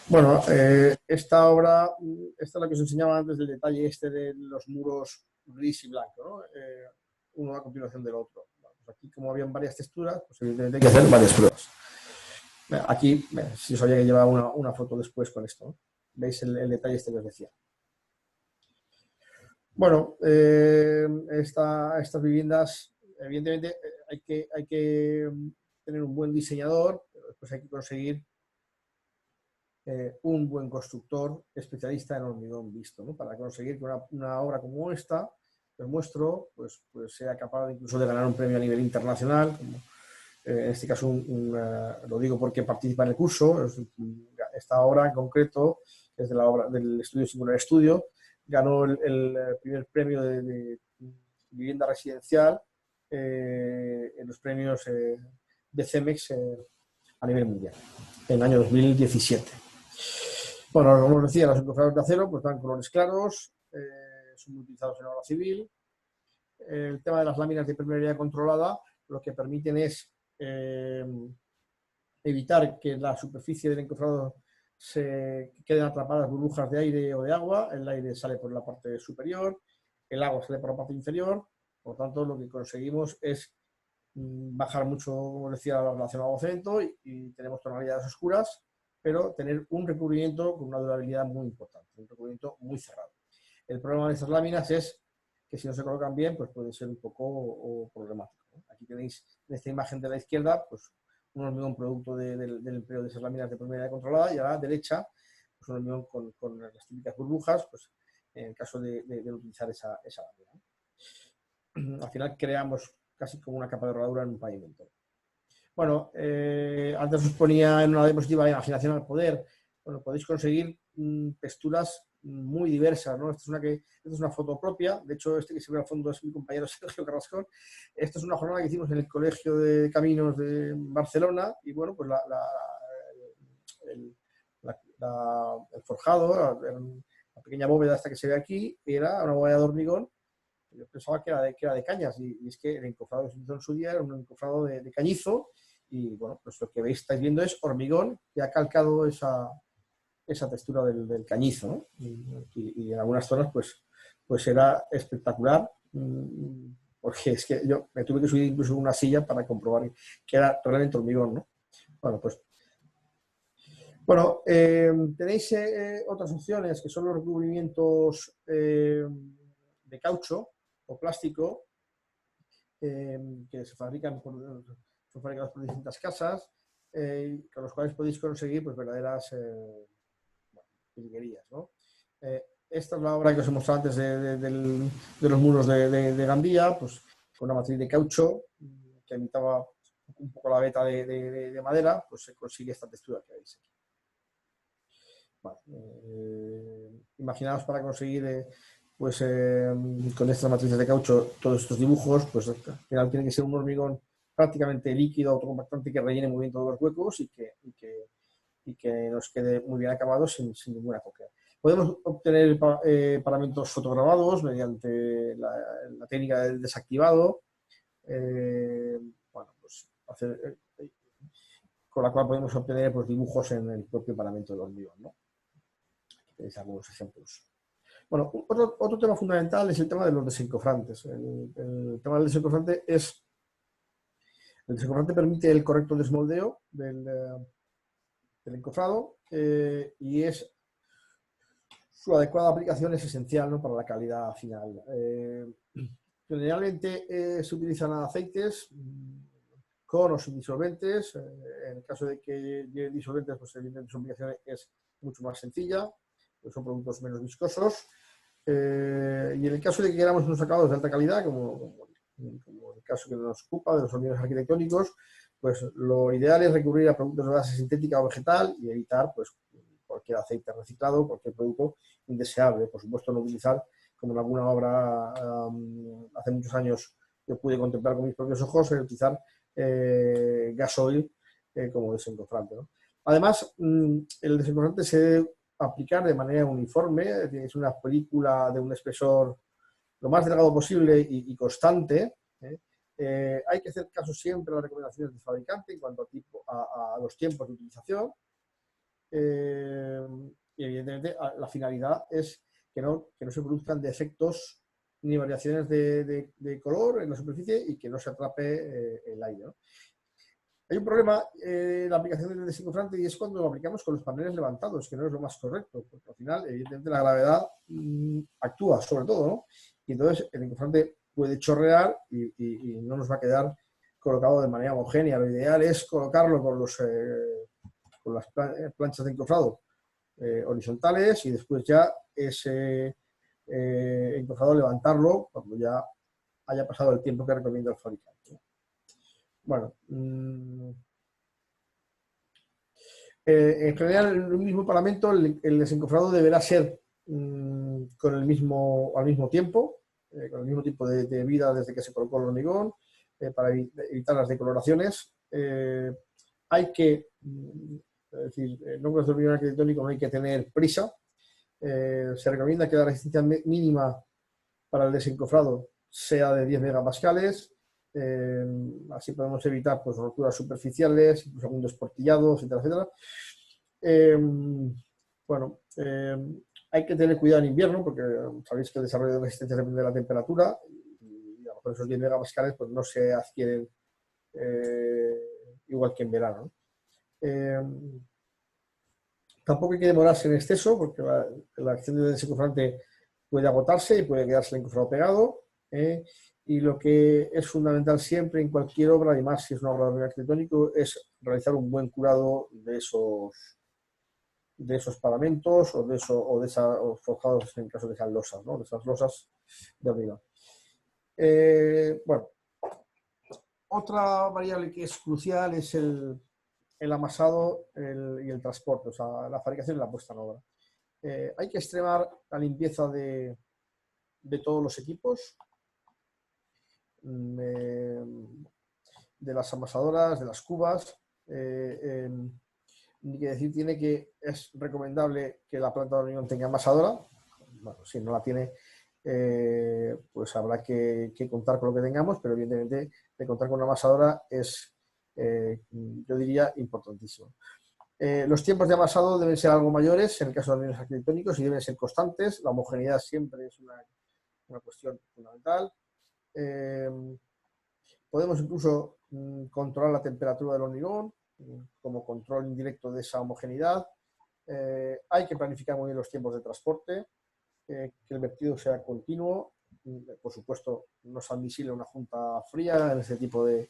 Bueno, esta obra, esta es la que os enseñaba antes del detalle este de los muros gris y blanco, ¿no? Uno a continuación del otro. Bueno, pues aquí, como habían varias texturas, pues evidentemente hay que hacer varias pruebas. Aquí, si os había que llevar una foto después con esto, ¿no? Veis el detalle este que os decía. Bueno, estas viviendas, evidentemente, hay que tener un buen diseñador, pero después hay que conseguir un buen constructor especialista en hormigón visto, ¿no? Para conseguir que una obra como esta, que os muestro, pues sea capaz incluso de ganar un premio a nivel internacional, como, en este caso lo digo porque participa en el curso. Esta obra en concreto es de la obra del estudio Singular Estudio, ganó el primer premio de vivienda residencial en los premios de CEMEX a nivel mundial en el año 2017. Bueno, como os decía, los encofrados de acero pues dan colores claros, son utilizados en obra civil. El tema de las láminas de permeabilidad controlada lo que permiten es evitar que la superficie del encofrado se queden atrapadas burbujas de aire o de agua. El aire sale por la parte superior, el agua sale por la parte inferior. Por tanto, lo que conseguimos es bajar mucho, como decía, la relación agua-cemento y tenemos tonalidades oscuras, pero tener un recubrimiento con una durabilidad muy importante, un recubrimiento muy cerrado. El problema de estas láminas es que si no se colocan bien, pues puede ser un poco problemático, ¿no? Aquí tenéis en esta imagen de la izquierda, pues un hormigón producto del empleo de esas láminas de permeabilidad controlada, y a la derecha, pues un hormigón con las típicas burbujas, pues en el caso de utilizar esa lámina. Al final creamos casi como una capa de rodadura en un pavimento. Bueno, antes os ponía en una diapositiva imaginación al poder. Bueno, podéis conseguir texturas muy diversas, ¿no? Esta es una foto propia. De hecho, este que se ve al fondo es mi compañero Sergio Carrascón. Esto es una jornada que hicimos en el Colegio de Caminos de Barcelona y, bueno, pues el forjado, la pequeña bóveda esta que se ve aquí, era una bóveda de hormigón. Yo pensaba que era de cañas y es que el encofrado que se utilizó en su día era un encofrado de cañizo y, bueno, pues lo que estáis viendo es hormigón que ha calcado esa textura del cañizo, ¿no? Y en algunas zonas pues era espectacular, porque es que yo me tuve que subir incluso una silla para comprobar que era realmente hormigón, ¿no? Bueno, tenéis otras opciones que son los recubrimientos de caucho o plástico que se fabrican son fabricados por distintas casas, con los cuales podéis conseguir pues verdaderas virguerías, ¿no? Esta es la obra que os he mostrado antes de los muros de Gandía, pues con una matriz de caucho que imitaba un poco la veta de madera, pues se consigue esta textura que veis aquí. Vale, imaginaos para conseguir con estas matrices de caucho todos estos dibujos, pues al final tiene que ser un hormigón prácticamente líquido, autocompactante, que rellene muy bien todos los huecos y que nos quede muy bien acabado sin ninguna coquea. Podemos obtener paramentos fotograbados mediante la técnica del desactivado, con la cual podemos obtener pues, dibujos en el propio paramento del hormigón, ¿no? Aquí tenéis algunos ejemplos. Bueno, otro tema fundamental es el tema de los desencofrantes. El tema del desencofrante es... El desencofrante permite el correcto desmoldeo del encofrado y su adecuada aplicación es esencial, ¿no? Para la calidad final. Generalmente se utilizan aceites con o sin disolventes. En el caso de que lleven disolventes, pues evidentemente su aplicación es mucho más sencilla, pues son productos menos viscosos. Y en el caso de que queramos unos acabados de alta calidad, como el caso que nos ocupa de los hormigones arquitectónicos, pues lo ideal es recurrir a productos de base sintética o vegetal y evitar pues, cualquier aceite reciclado, cualquier producto indeseable. Por supuesto, no utilizar como en alguna obra hace muchos años yo pude contemplar con mis propios ojos, el utilizar gasoil como desencofrante, ¿no? Además, el desencofrante se debe aplicar de manera uniforme, es una película de un espesor lo más delgado posible y constante. Hay que hacer caso siempre a las recomendaciones del fabricante en cuanto a los tiempos de utilización. Y evidentemente la finalidad es que no se produzcan defectos ni variaciones de color en la superficie y que no se atrape el aire, ¿no? Hay un problema en la aplicación del desencofrante y es cuando lo aplicamos con los paneles levantados, que no es lo más correcto, porque al final, evidentemente, la gravedad actúa sobre todo, ¿no? Y entonces el encofrante puede chorrear y no nos va a quedar colocado de manera homogénea. Lo ideal es colocarlo con las planchas de encofrado horizontales y después ya ese encofrado levantarlo cuando ya haya pasado el tiempo que recomienda el fabricante. Bueno, en general, el mismo paramento, el desencofrado deberá ser al mismo tiempo, con el mismo tipo de vida desde que se colocó el hormigón, para evitar las decoloraciones. Hay que, es decir, en nombres de hormigón arquitectónico no hay que tener prisa. Se recomienda que la resistencia mínima para el desencofrado sea de 10 megapascales. Así podemos evitar pues, roturas superficiales, incluso algún desportillado, etcétera, etcétera. Bueno, hay que tener cuidado en invierno porque sabéis que el desarrollo de resistencia depende de la temperatura y a lo mejor esos 10 megapascales pues, no se adquieren igual que en verano, ¿no? Tampoco hay que demorarse en exceso porque la acción del desencofrante puede agotarse y puede quedarse el encofrado pegado. Y lo que es fundamental siempre en cualquier obra, y más si es una obra de hormigón arquitectónico, es realizar un buen curado de esos paramentos o forjados en caso de esas losas, ¿no? De esas losas de hormigón. Bueno, otra variable que es crucial es el amasado y el transporte, o sea, la fabricación y la puesta en obra. Hay que extremar la limpieza de todos los equipos, de las amasadoras, de las cubas. Ni que decir es recomendable que la planta de hormigón tenga amasadora. Bueno, si no la tiene, pues habrá que contar con lo que tengamos, pero evidentemente de contar con una amasadora es, yo diría, importantísimo. Los tiempos de amasado deben ser algo mayores en el caso de hormigones arquitectónicos y deben ser constantes. La homogeneidad siempre es una cuestión fundamental. Podemos incluso controlar la temperatura del hormigón como control indirecto de esa homogeneidad. Hay que planificar muy bien los tiempos de transporte, que el vertido sea continuo. Por supuesto, no es admisible una junta fría en este tipo de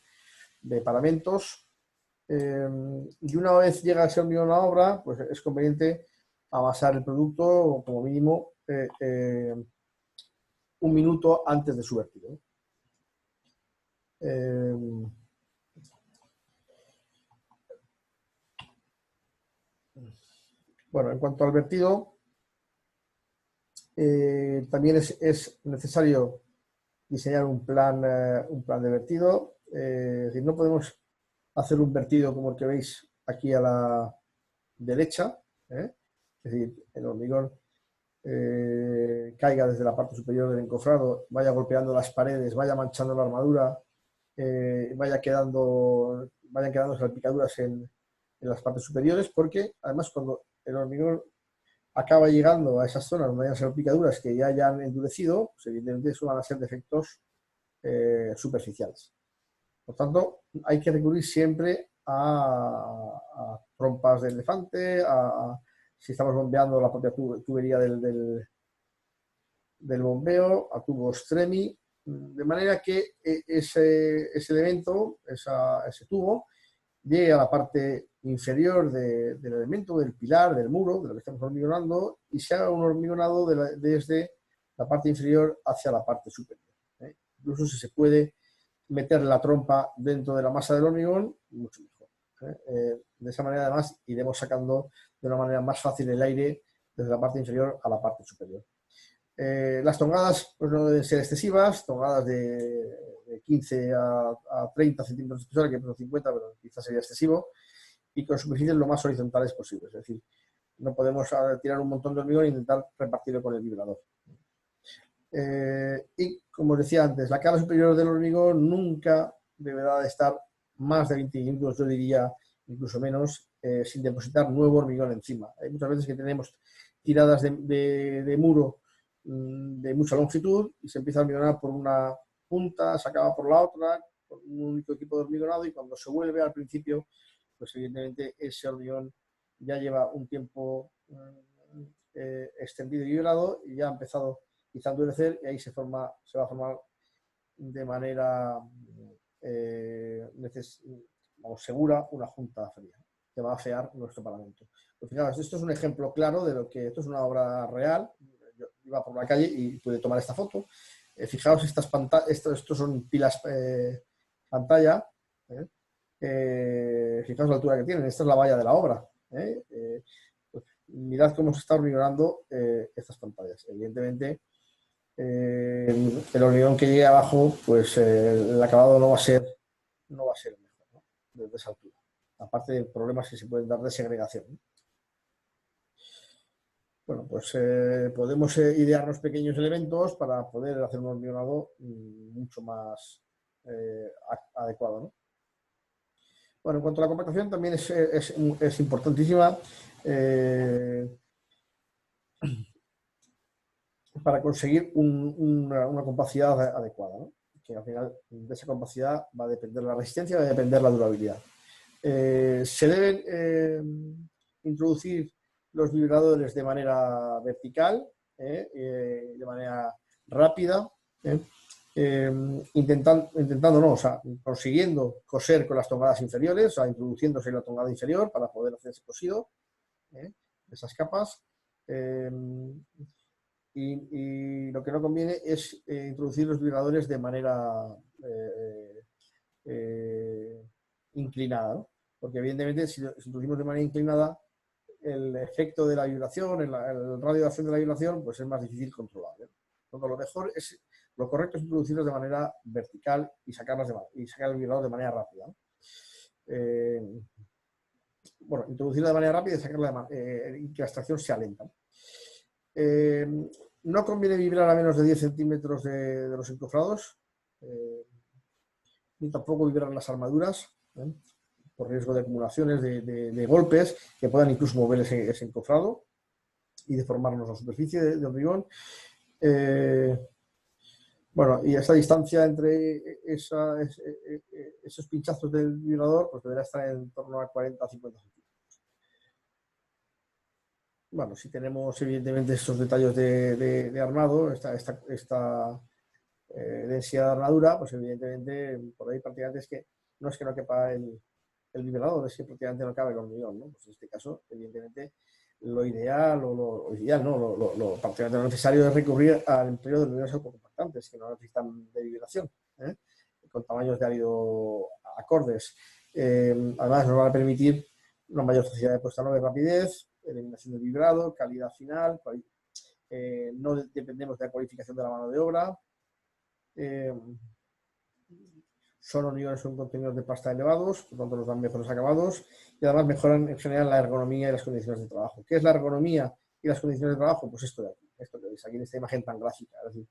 paramentos. Y una vez llega a ser hormigón a la obra, pues es conveniente amasar el producto como mínimo 1 minuto antes de su vertido. Bueno, en cuanto al vertido, también es necesario diseñar un plan de vertido. Es decir, no podemos hacer un vertido como el que veis aquí a la derecha, es decir, el hormigón caiga desde la parte superior del encofrado, vaya golpeando las paredes, vaya manchando la armadura, vayan quedando salpicaduras en las partes superiores, porque además cuando el hormigón acaba llegando a esas zonas donde hayan salpicaduras que ya hayan endurecido, pues evidentemente eso van a ser defectos superficiales. Por tanto, hay que recurrir siempre a trompas de elefante, si estamos bombeando la propia tubería del bombeo, a tubos TREMI, de manera que ese elemento, ese tubo, llegue a la parte inferior del elemento, del pilar, del muro, de lo que estamos hormigonando, y se haga un hormigonado desde la parte inferior hacia la parte superior. Incluso si se puede meter la trompa dentro de la masa del hormigón, mucho mejor. De esa manera, además, iremos sacando de una manera más fácil el aire desde la parte inferior a la parte superior. Las tongadas pues, no deben ser excesivas, tongadas de 15 a 30 centímetros de espesor, que son 50, pero quizás sería excesivo, y con superficies lo más horizontales posible. Es decir, no podemos tirar un montón de hormigón e intentar repartirlo con el vibrador. Y como os decía antes, la cara superior del hormigón nunca deberá de estar más de 20 minutos, yo diría incluso menos, sin depositar nuevo hormigón encima. Hay muchas veces que tenemos tiradas de muro de mucha longitud y se empieza a hormigonar por una punta, se acaba por la otra, con un único tipo de hormigonado, y cuando se vuelve al principio, pues evidentemente ese hormigón ya lleva un tiempo extendido y vibrado y ya ha empezado quizá a endurecer, y ahí se va a formar de manera segura una junta fría que va a afear nuestro paramento. Pues fijaos, esto es un ejemplo claro de lo que esto es una obra real. Yo iba por la calle y pude tomar esta foto. Fijaos, estos son pilas pantalla. Fijaos la altura que tienen. Esta es la valla de la obra. Pues mirad cómo se está hormigonando estas pantallas. Evidentemente, el hormigón que llegue abajo, pues el acabado no va a ser el mejor, ¿no? Desde esa altura. Aparte de problemas que se pueden dar de segregación, ¿no? Bueno, pues podemos idearnos pequeños elementos para poder hacer un hormigonado mucho más adecuado, ¿no? Bueno, en cuanto a la compactación, también es importantísima para conseguir una compacidad adecuada, ¿no? Que al final de esa compacidad va a depender la resistencia, va a depender la durabilidad. Se deben introducir los vibradores de manera vertical, de manera rápida, intentando no, o sea, consiguiendo coser con las tongadas inferiores, o sea, introduciéndose en la tongada inferior para poder hacer ese cosido de esas capas. Y lo que no conviene es introducir los vibradores de manera inclinada, ¿no? Porque evidentemente si introducimos de manera inclinada, el efecto de la vibración, el radio de acción de la vibración, pues es más difícil controlar, ¿eh? Entonces, lo correcto es introducirlos de manera vertical y sacar el vibrador de manera rápida, ¿no? Bueno, introducirla de manera rápida y sacarla y que la extracción sea lenta. No conviene vibrar a menos de 10 centímetros de los encofrados, ni tampoco vibrar las armaduras, por riesgo de acumulaciones de golpes que puedan incluso mover ese encofrado y deformarnos la superficie de hormigón. Bueno, y esa distancia entre esos pinchazos del vibrador pues deberá estar en torno a 40 a 50 centímetros. Bueno, si tenemos evidentemente esos detalles de armado, esta densidad de armadura, pues evidentemente por ahí prácticamente no es que no quepa el vibrador, es que prácticamente no cabe el hormigón, ¿no? Pues en este caso, evidentemente, lo ideal, prácticamente lo necesario es recurrir al empleo de hormigones autocompactantes, que no necesitan de vibración, con tamaños de árido acordes. Además, nos van a permitir una mayor facilidad de puesta a nueva y rapidez, eliminación del vibrado, calidad final, no dependemos de la cualificación de la mano de obra. Son hormigones con contenidos de pasta elevados, por lo tanto nos dan mejores acabados y además mejoran en general la ergonomía y las condiciones de trabajo. ¿Qué es la ergonomía y las condiciones de trabajo? Pues esto de aquí, esto que veis aquí en esta imagen tan gráfica. Es decir,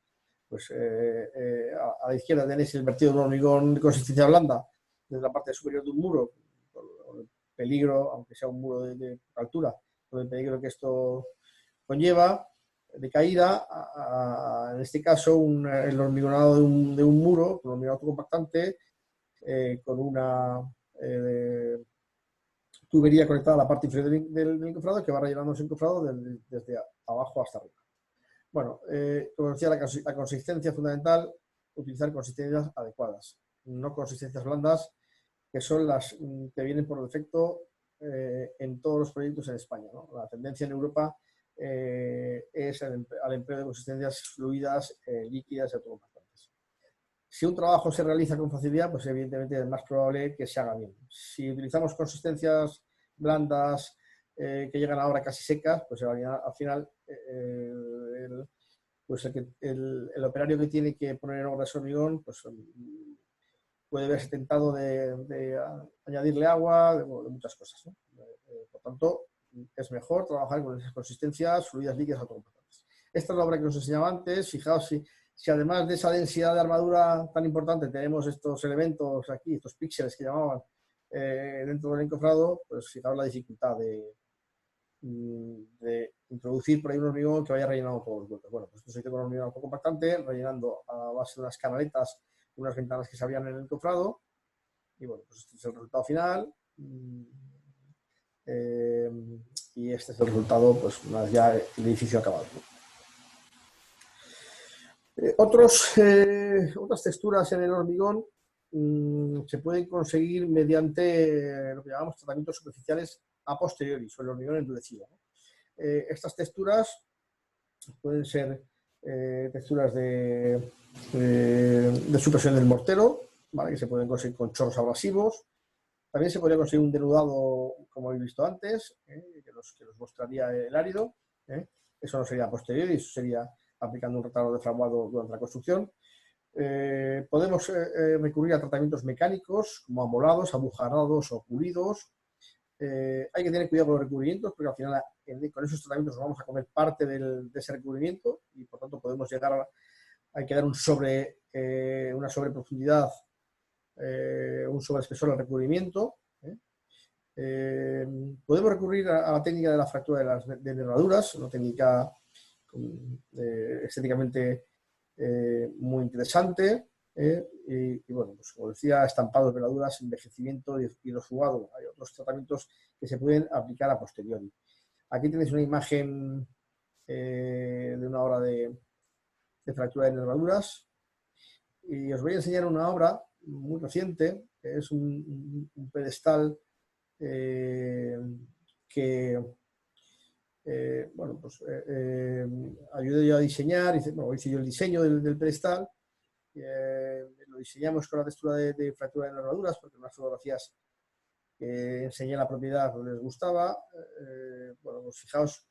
pues a la izquierda tenéis el vertido de un hormigón de consistencia blanda desde la parte superior de un muro, con el peligro, aunque sea un muro de altura, con el peligro que esto conlleva de caída, en este caso el hormigonado de un muro, con un hormigonado compactante, con una tubería conectada a la parte inferior del encofrado que va rellenando ese encofrado desde abajo hasta arriba. Bueno, como decía, la consistencia fundamental, utilizar consistencias adecuadas, no consistencias blandas, que son las que vienen por defecto en todos los proyectos en España, ¿no? La tendencia en Europa es al empleo de consistencias fluidas, líquidas y autocompactantes. Si un trabajo se realiza con facilidad, pues evidentemente es más probable que se haga bien. Si utilizamos consistencias blandas que llegan ahora casi secas, pues al final pues el operario que tiene que poner en obra ese hormigón, pues puede verse tentado de añadirle agua, de muchas cosas, ¿no? Por tanto, es mejor trabajar con esas consistencias fluidas, líquidas, autocompactantes. Esta es la obra que os enseñaba antes. Fijaos si además de esa densidad de armadura tan importante tenemos estos elementos aquí, estos píxeles que llamaban dentro del encofrado, pues fijaos la dificultad de introducir por ahí un hormigón que vaya rellenando todos los huecos. Bueno, pues esto se hizo con un hormigón autocompactante, rellenando a base de unas canaletas, unas ventanas que se abrían en el encofrado, y bueno, pues este es el resultado final. Y este es el resultado, pues una vez ya el edificio acabado. Otras texturas en el hormigón se pueden conseguir mediante lo que llamamos tratamientos superficiales a posteriori sobre el hormigón endurecido, ¿no? Estas texturas pueden ser texturas de supresión del mortero, ¿vale? Que se pueden conseguir con chorros abrasivos. También se podría conseguir un denudado, como habéis visto antes, que nos mostraría el árido. Eso no sería a posteriori, eso sería aplicando un retardo de fraguado durante la construcción. Podemos recurrir a tratamientos mecánicos, como amolados, abujarados o pulidos. Hay que tener cuidado con los recubrimientos, porque al final con esos tratamientos nos vamos a comer parte de ese recubrimiento y por tanto podemos llegar hay que dar una sobreprofundidad, un sobreespesor al recubrimiento. Podemos recurrir a la técnica de la fractura de nervaduras, una técnica estéticamente muy interesante. Y bueno, pues como decía, estampados, veladuras, envejecimiento y hidrosugado. Hay otros tratamientos que se pueden aplicar a posteriori. Aquí tenéis una imagen de una obra de fractura de nervaduras. Y os voy a enseñar una obra muy reciente, que es un pedestal que bueno, pues ayudé yo a diseñar. Hice yo el diseño del pedestal. Lo diseñamos con la textura de fractura de nervaduras, porque en las fotografías que enseñé la propiedad les gustaba. Bueno, pues fijaos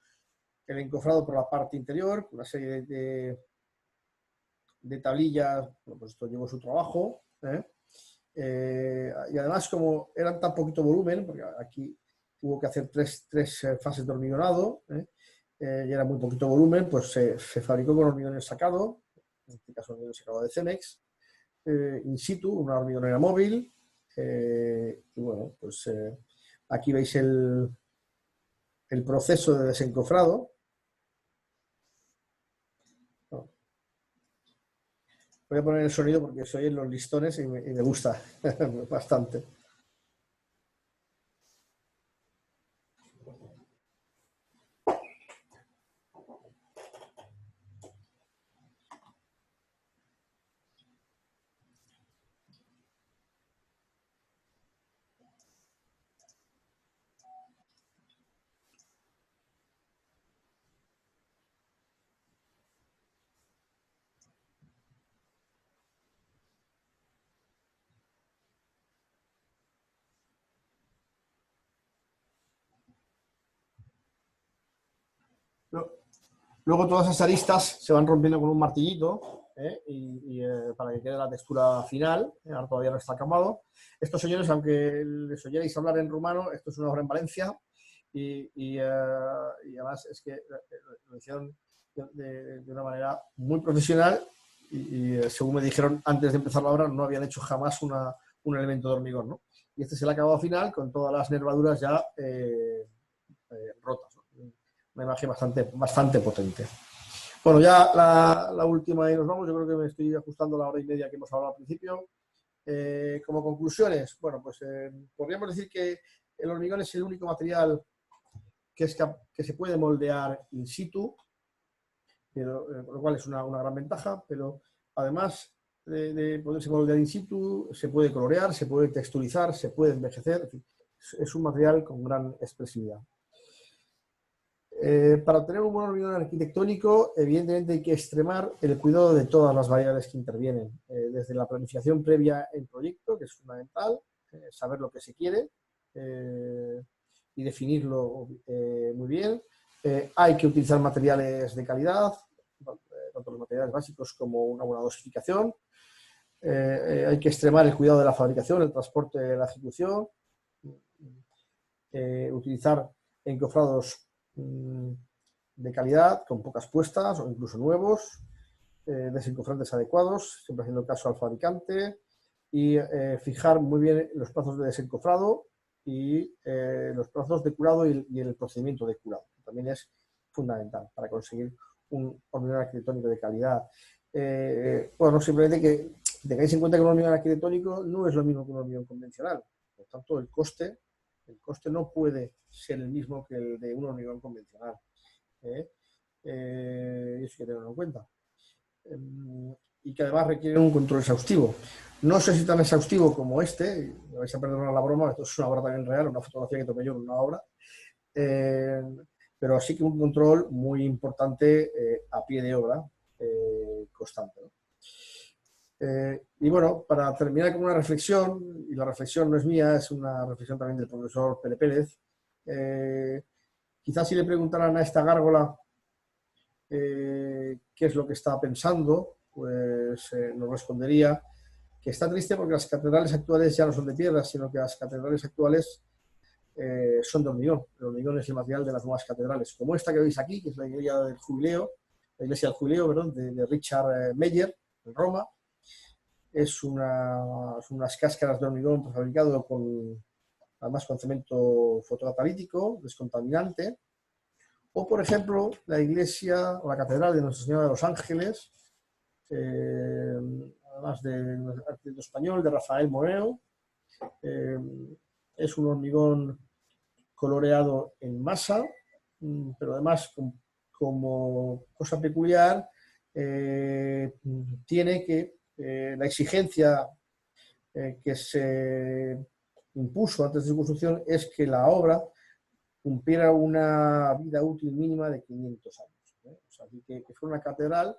el encofrado por la parte interior, con una serie de tablillas. Bueno, pues esto llevó su trabajo. Y además, como eran tan poquito volumen, porque aquí hubo que hacer tres fases de hormigonado, y era muy poquito volumen, pues se fabricó con hormigón sacado, en este caso hormigón sacado de Cemex, in situ, una hormigonera móvil. Y bueno, pues aquí veis el proceso de desencofrado. Voy a poner el sonido porque se oyen los listones y me gusta bastante. Luego todas esas aristas se van rompiendo con un martillito, para que quede la textura final. Ahora todavía no está acabado. Estos señores, aunque les oyerais hablar en rumano, esto es una obra en Valencia y además es que lo hicieron de una manera muy profesional y según me dijeron antes de empezar la obra, no habían hecho jamás un elemento de hormigón, ¿no? Y este es el acabado final con todas las nervaduras ya rotas, ¿no? Una imagen bastante potente. Bueno, ya la última y nos vamos. Yo creo que me estoy ajustando a la hora y media que hemos hablado al principio. Como conclusiones, bueno, pues podríamos decir que el hormigón es el único material que se puede moldear in situ, pero, por lo cual es una gran ventaja, pero además de poderse moldear in situ, se puede colorear, se puede texturizar, se puede envejecer. En fin, es un material con gran expresividad. Para obtener un buen hormigón arquitectónico, evidentemente hay que extremar el cuidado de todas las variables que intervienen, desde la planificación previa en proyecto, que es fundamental, saber lo que se quiere y definirlo muy bien. Hay que utilizar materiales de calidad, tanto los materiales básicos como una buena dosificación. Hay que extremar el cuidado de la fabricación, el transporte, la ejecución, utilizar encofrados de calidad, con pocas puestas o incluso nuevos, desencofrantes adecuados, siempre haciendo caso al fabricante, y fijar muy bien los plazos de desencofrado y los plazos de curado y el procedimiento de curado, que también es fundamental para conseguir un hormigón arquitectónico de calidad. Bueno, simplemente que tengáis en cuenta que un hormigón arquitectónico no es lo mismo que un hormigón convencional. Por tanto, el coste no puede ser el mismo que el de un hormigón convencional. Eso hay que tenerlo en cuenta. Y que además requiere un control exhaustivo. No sé si tan exhaustivo como este, me vais a perdonar la broma, esto es una obra también real, una fotografía que tomé yo en una obra, pero sí que un control muy importante a pie de obra, constante, ¿no? Y bueno, para terminar con una reflexión, y la reflexión no es mía, es una reflexión también del profesor Pere Pérez, quizás si le preguntaran a esta gárgola qué es lo que está pensando, pues nos respondería que está triste porque las catedrales actuales ya no son de piedra, sino que las catedrales actuales son de hormigón. El hormigón es el material de las nuevas catedrales, como esta que veis aquí, que es la iglesia del Jubileo, perdón, de Richard Meyer, en Roma. Son unas cáscaras de hormigón fabricado además con cemento fotocatalítico, descontaminante. O, por ejemplo, la iglesia o la catedral de Nuestra Señora de los Ángeles, además del arquitecto español, de Rafael Moreno. Es un hormigón coloreado en masa, pero además, como cosa peculiar, tiene que la exigencia que se impuso antes de su construcción es que la obra cumpliera una vida útil mínima de 500 años. O sea, que fue una catedral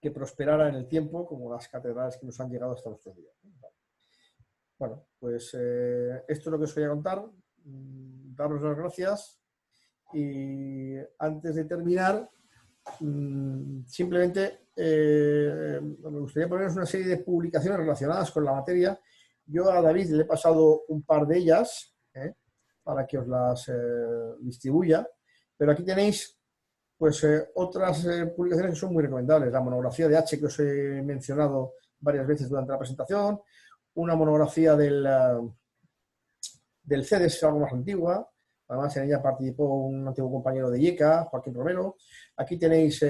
que prosperara en el tiempo, como las catedrales que nos han llegado hasta nuestros días. Bueno, pues esto es lo que os quería contar. Daros las gracias. Y antes de terminar, simplemente me gustaría poneros una serie de publicaciones relacionadas con la materia. Yo a David le he pasado un par de ellas para que os las distribuya, pero aquí tenéis pues otras publicaciones que son muy recomendables. La monografía de H que os he mencionado varias veces durante la presentación, una monografía del CEDES, algo más antigua. Además, en ella participó un antiguo compañero de IECA, Joaquín Romero. Aquí tenéis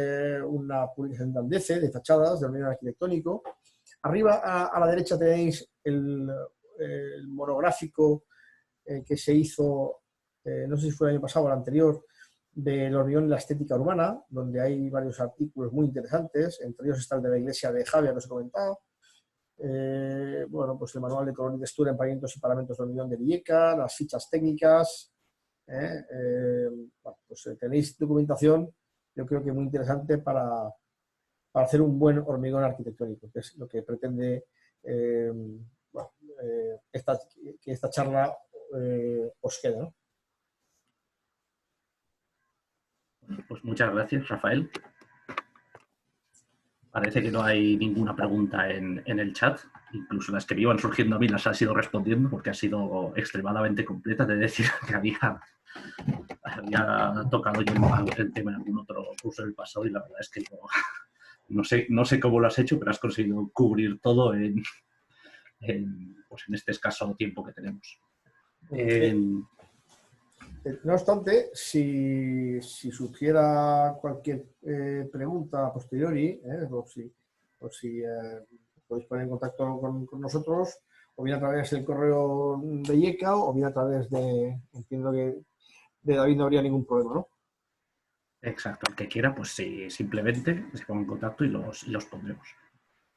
una publicación de Andece, de fachadas, de hormigón arquitectónico. Arriba, a la derecha, tenéis el monográfico que se hizo, no sé si fue el año pasado o el anterior, del hormigón y la estética urbana, donde hay varios artículos muy interesantes, entre ellos está el de la iglesia de Javia, que os he comentado. Bueno, pues el manual de color y textura en pavimentos y paramentos de hormigón de IECA, las fichas técnicas. Bueno, pues tenéis documentación, yo creo que muy interesante para hacer un buen hormigón arquitectónico, que es lo que pretende bueno, que esta charla os quede, ¿no? Pues muchas gracias, Rafael. Parece que no hay ninguna pregunta en el chat. Incluso las que me iban surgiendo a mí las has ido respondiendo porque ha sido extremadamente completa. De decir que había tocado yo el tema en algún otro curso del pasado y la verdad es que no sé cómo lo has hecho, pero has conseguido cubrir todo pues en este escaso tiempo que tenemos. No obstante, si surgiera cualquier pregunta a posteriori, o si podéis poner en contacto con nosotros, o bien a través del correo de IECA, o bien a través entiendo que de David no habría ningún problema, ¿no? Exacto, el que quiera, pues sí, simplemente se ponga en contacto y los pondremos.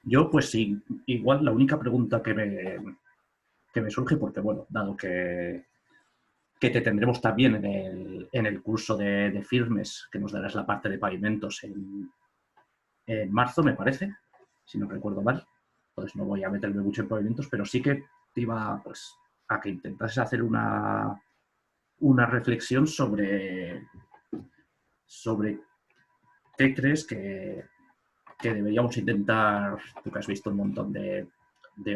Yo, pues sí, igual la única pregunta que me surge, porque bueno, dado que te tendremos también en el curso de firmes, que nos darás la parte de pavimentos en marzo, me parece, si no recuerdo mal. Entonces no voy a meterme mucho en pavimentos, pero sí que te iba pues, a que intentases hacer una reflexión sobre sobre qué crees que deberíamos intentar, tú que has visto un montón de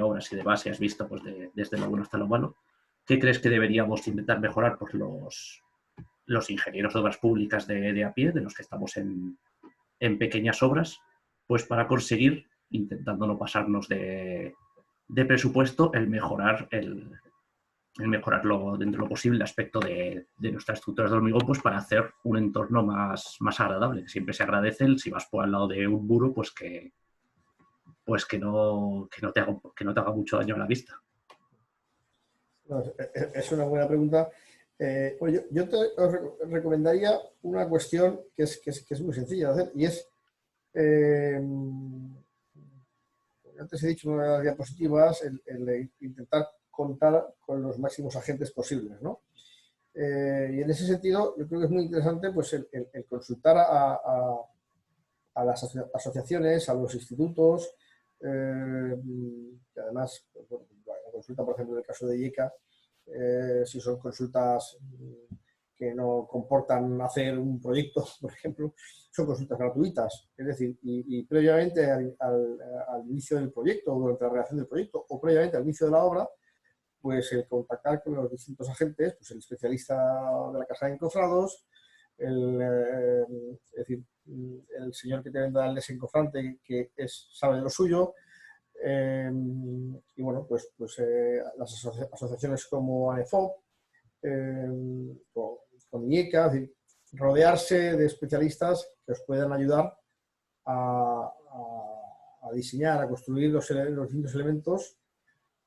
obras y de base, has visto pues desde lo bueno hasta lo malo, ¿qué crees que deberíamos intentar mejorar pues, los ingenieros de obras públicas de a pie, de los que estamos en pequeñas obras, pues para conseguir, intentando no pasarnos de presupuesto, el mejorarlo dentro de lo posible el aspecto de nuestras estructuras de hormigón, pues para hacer un entorno más agradable? Siempre se agradece si vas por al lado de un muro, pues que no te haga mucho daño a la vista. No, es una buena pregunta. Oye, yo os recomendaría una cuestión que es muy sencilla de hacer, y es, antes he dicho en una de las diapositivas, el intentar contar con los máximos agentes posibles, ¿no? Y en ese sentido, yo creo que es muy interesante pues, el consultar a las asociaciones, a los institutos, que además, bueno, la consulta, por ejemplo, en el caso de IECA, si son consultas que no comportan hacer un proyecto, por ejemplo, son consultas gratuitas. Es decir, y previamente al inicio del proyecto, o durante la redacción del proyecto, o previamente al inicio de la obra, pues el contactar con los distintos agentes, pues el especialista de la casa de encofrados, es decir, el señor que te venda el desencofrante que sabe de lo suyo, y bueno, pues las asociaciones como ANEFOP, con IECA, es decir, rodearse de especialistas que os puedan ayudar a diseñar, a construir los distintos elementos,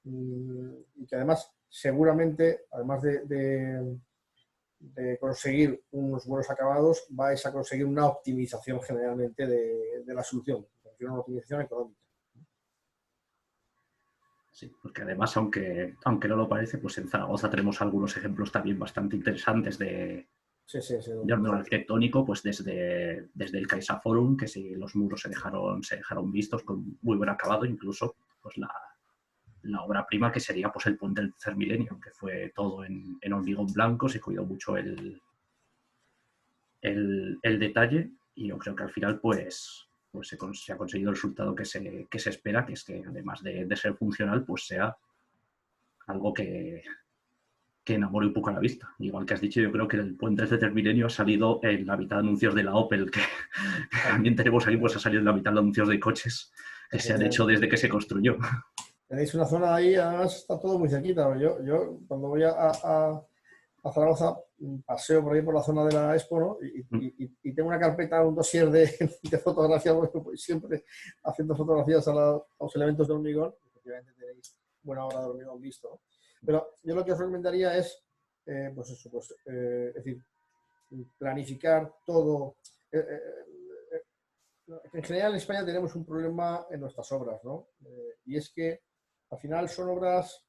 y que además, seguramente, además de conseguir unos buenos acabados, vais a conseguir una optimización generalmente de la solución, una optimización económica. Sí, porque además, aunque no lo parece, pues en Zaragoza tenemos algunos ejemplos también bastante interesantes de hormigón arquitectónico, pues desde el Caixa Forum, que sí, los muros se dejaron vistos con muy buen acabado, incluso pues la obra prima que sería pues el puente del tercer milenio, que fue todo en hormigón blanco, se cuidó mucho el detalle, y yo creo que al final pues se ha conseguido el resultado que se espera, que es que además de ser funcional, pues sea algo que enamore un poco a la vista. Igual que has dicho, yo creo que el puente del tercer milenio ha salido en la mitad de anuncios de la Opel, que también tenemos ahí, pues ha salido en la mitad de anuncios de coches que se han hecho desde que se construyó. Tenéis una zona ahí, además está todo muy cerquita. Yo cuando voy a Zaragoza, paseo por ahí por la zona de la Expo, ¿no? Y tengo una carpeta, un dossier de fotografía, porque voy siempre haciendo fotografías a los elementos de hormigón. Efectivamente tenéis buena obra de hormigón visto, ¿no? Pero yo lo que os recomendaría es, pues eso, es decir, planificar todo. En general en España tenemos un problema en nuestras obras, ¿no? Y es que al final son obras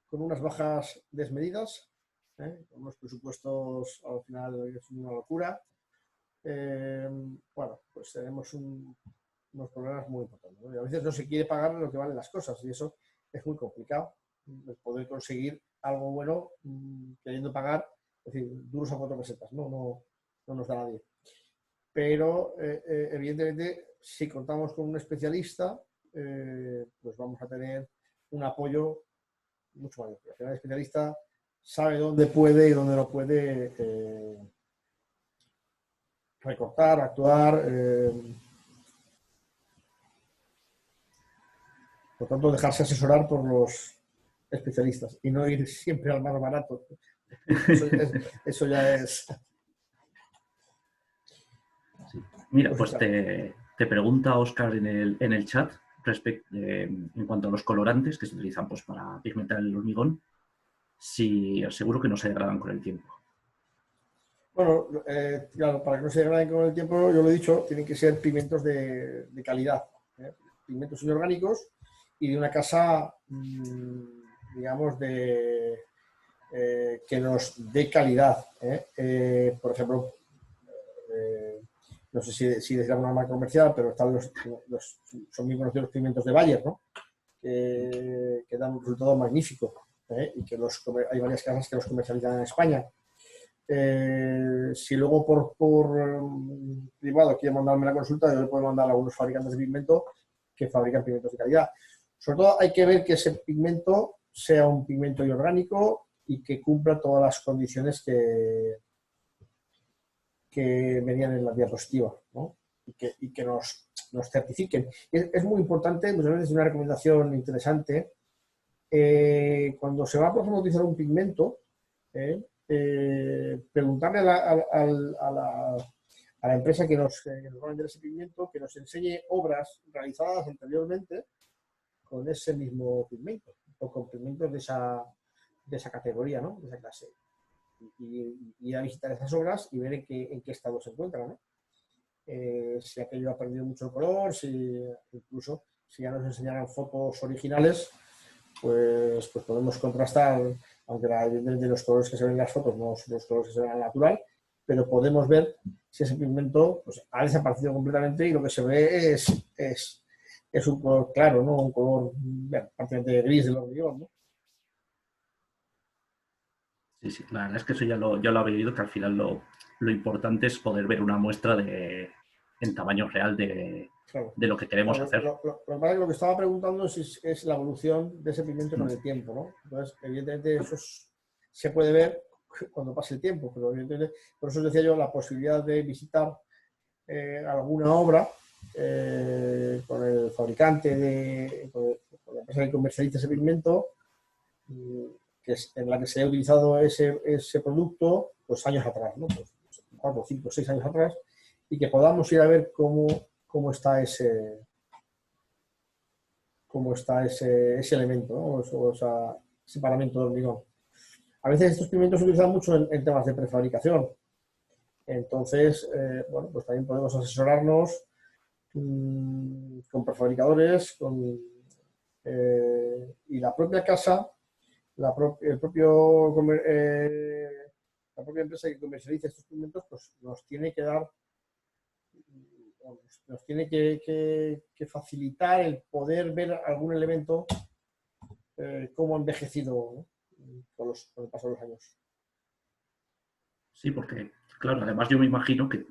con unas bajas desmedidas, con unos presupuestos al final es una locura. Bueno, pues tenemos unos problemas muy importantes, ¿no? Y a veces no se quiere pagar lo que valen las cosas, y eso es muy complicado, poder conseguir algo bueno queriendo pagar, es decir, duros a 4 pesetas, no nos da nadie. Pero evidentemente, si contamos con un especialista, pues vamos a tener un apoyo mucho mayor. Al final el especialista sabe dónde puede y dónde no puede recortar, actuar. Por tanto, dejarse asesorar por los especialistas y no ir siempre al más barato. Eso ya es... Sí. Mira, pues te pregunta Óscar en el chat en cuanto a los colorantes que se utilizan pues, para pigmentar el hormigón, si seguro que no se degradan con el tiempo. Bueno, claro, para que no se degraden con el tiempo, yo lo he dicho, tienen que ser pigmentos de calidad, pigmentos inorgánicos y de una casa, digamos, que nos dé calidad. Por ejemplo, no sé si decir alguna marca comercial, pero están son muy conocidos los pigmentos de Bayer, ¿no? Que dan un resultado magnífico, y que hay varias casas que los comercializan en España. Si luego por privado quiere mandarme la consulta, yo le puedo mandar a algunos fabricantes de pigmento que fabrican pigmentos de calidad. Sobre todo hay que ver que ese pigmento sea un pigmento orgánico y que cumpla todas las condiciones que venían en la diapositiva, ¿no? Y que nos certifiquen. Es muy importante, muchas veces una recomendación interesante, cuando se va por ejemplo, a utilizar un pigmento, preguntarle a la empresa que nos va a vender ese pigmento que nos enseñe obras realizadas anteriormente con ese mismo pigmento o con pigmentos de esa categoría, ¿no? De esa clase. Y ir a visitar esas obras y ver en qué estado se encuentran, ¿no? Si aquello ha perdido mucho el color, incluso si ya nos enseñaran fotos originales, pues podemos contrastar, aunque de los colores que se ven en las fotos no son los colores que se ven al natural, pero podemos ver si ese pigmento pues, ha desaparecido completamente y lo que se ve es un color claro, ¿no? Un color prácticamente gris del hormigón, ¿no? Sí, sí, la verdad es que eso ya lo había oído, que al final lo importante es poder ver una muestra en tamaño real Claro. de lo que queremos hacer. Lo que estaba preguntando es la evolución de ese pigmento con el tiempo, ¿no? Entonces, evidentemente, eso se puede ver cuando pase el tiempo, pero evidentemente, por eso os decía yo la posibilidad de visitar alguna obra con el fabricante, con la empresa que comercializa ese pigmento, en la que se haya utilizado ese producto pues años atrás, ¿no? Pues 4, 5, 6 años atrás, y que podamos ir a ver cómo está ese elemento, ¿no? Ese paramento de hormigón. A veces estos pigmentos se utilizan mucho en temas de prefabricación. Entonces, bueno, pues también podemos asesorarnos con prefabricadores y la propia casa, la propia empresa que comercializa estos pigmentos, pues nos tiene que dar, nos tiene que facilitar el poder ver algún elemento cómo ha envejecido, ¿no? con el paso de los años. Sí, porque, claro, además yo me imagino que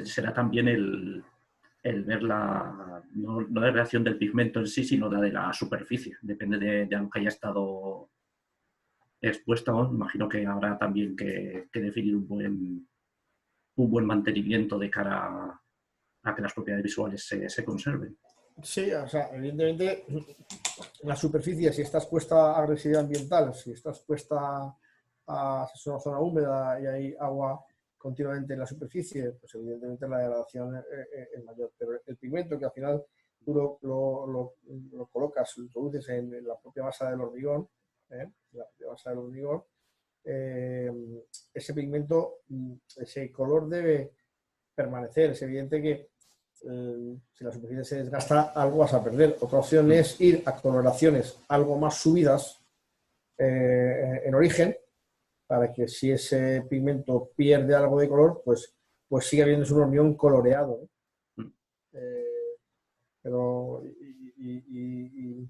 será también el ver no la reacción del pigmento en sí, sino la de la superficie. Depende de lo que haya estado expuesta, ¿no? Imagino que habrá también que definir un buen mantenimiento de cara a que las propiedades visuales se conserven. Sí, o sea, evidentemente la superficie, si está expuesta a agresividad ambiental, si está expuesta a una zona húmeda y hay agua continuamente en la superficie, pues evidentemente la degradación es mayor. Pero el pigmento que al final tú lo colocas, lo introduces en la propia masa del hormigón, ese pigmento, ese color debe permanecer. Es evidente que si la superficie se desgasta, algo vas a perder. Otra opción es ir a coloraciones algo más subidas en origen, para que si ese pigmento pierde algo de color, pues sigue habiendo un hormigón coloreado. Pero, y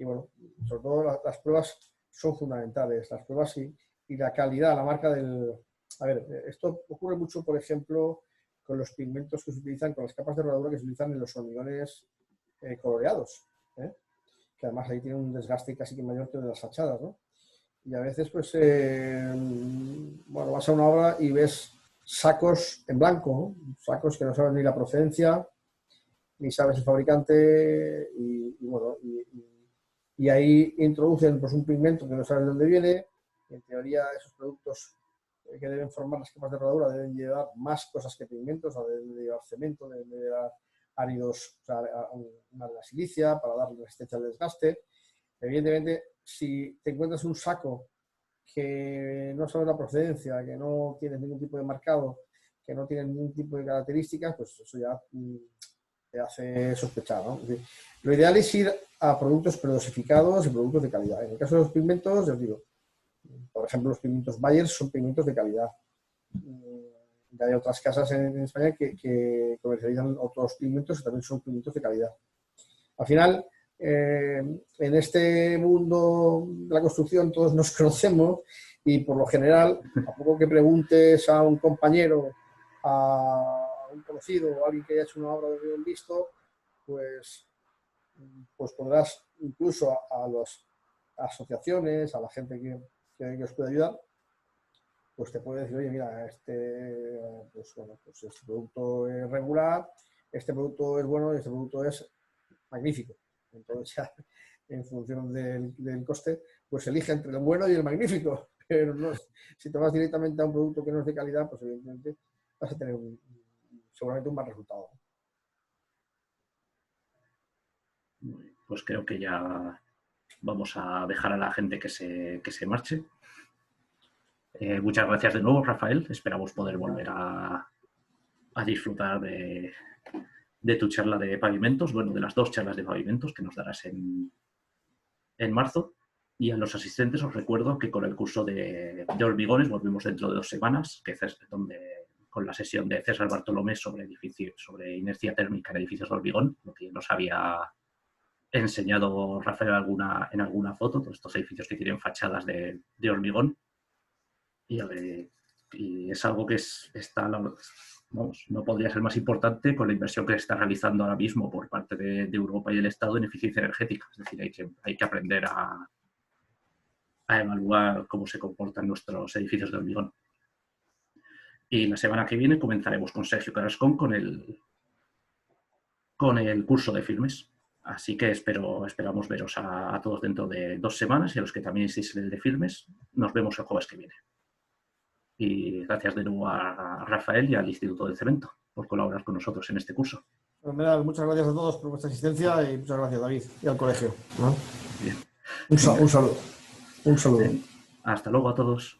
bueno, sobre todo las pruebas son fundamentales. Las pruebas y la calidad, la marca del... A ver, esto ocurre mucho, por ejemplo, con los pigmentos que se utilizan, con las capas de rodadura que se utilizan en los hormigones coloreados, que además ahí tienen un desgaste casi que mayor que el de las fachadas, ¿no? Y a veces, pues, bueno, vas a una obra y ves sacos en blanco, ¿no? Sacos que no sabes ni la procedencia, ni sabes el fabricante, y bueno, y ahí introducen pues, un pigmento que no sabes de dónde viene. En teoría, esos productos que deben formar las capas de rodadura deben llevar más cosas que pigmentos, o deben llevar cemento, deben llevar áridos, o sea, una silicia para darle resistencia al desgaste. Evidentemente, si te encuentras un saco que no sabes la procedencia, que no tiene ningún tipo de marcado, que no tiene ningún tipo de características, pues eso ya te hace sospechar, ¿no? Es decir, lo ideal es ir a productos predosificados y productos de calidad. En el caso de los pigmentos, ya os digo, por ejemplo, los pigmentos Bayer son pigmentos de calidad. Ya hay otras casas en España que comercializan otros pigmentos que también son pigmentos de calidad. Al final, en este mundo de la construcción todos nos conocemos y por lo general, a poco que preguntes a un compañero, a un conocido o a alguien que haya hecho una obra de hormigón visto, pues podrás incluso a las asociaciones, a la gente que os puede ayudar, pues te puede decir, oye, mira, pues este producto es regular, este producto es bueno y este producto es magnífico. Entonces ya, en función del coste, pues elige entre el bueno y el magnífico. Pero no, si te vas directamente a un producto que no es de calidad, pues evidentemente vas a tener seguramente un mal resultado. Pues creo que ya vamos a dejar a la gente que se marche. Muchas gracias de nuevo, Rafael. Esperamos poder volver a disfrutar de tu charla de pavimentos, bueno, de las 2 charlas de pavimentos que nos darás en marzo. Y a los asistentes os recuerdo que con el curso de hormigones volvemos dentro de 2 semanas, que es donde, con la sesión de César Bartolomé sobre inercia térmica en edificios de hormigón, lo que nos había enseñado Rafael en alguna foto, todos estos edificios que tienen fachadas de hormigón. Y es algo que vamos, no podría ser más importante con la inversión que se está realizando ahora mismo por parte de Europa y el Estado en eficiencia energética. Es decir, hay que aprender a evaluar cómo se comportan nuestros edificios de hormigón. Y la semana que viene comenzaremos con Sergio Carrascón con el curso de filmes. Así que esperamos veros a todos dentro de 2 semanas y a los que también estéis en el de filmes, nos vemos el jueves que viene. Y gracias de nuevo a Rafael y al Instituto del Cemento por colaborar con nosotros en este curso. Muchas gracias a todos por vuestra asistencia y muchas gracias, David, y al colegio. Bien. Un saludo. Hasta luego a todos.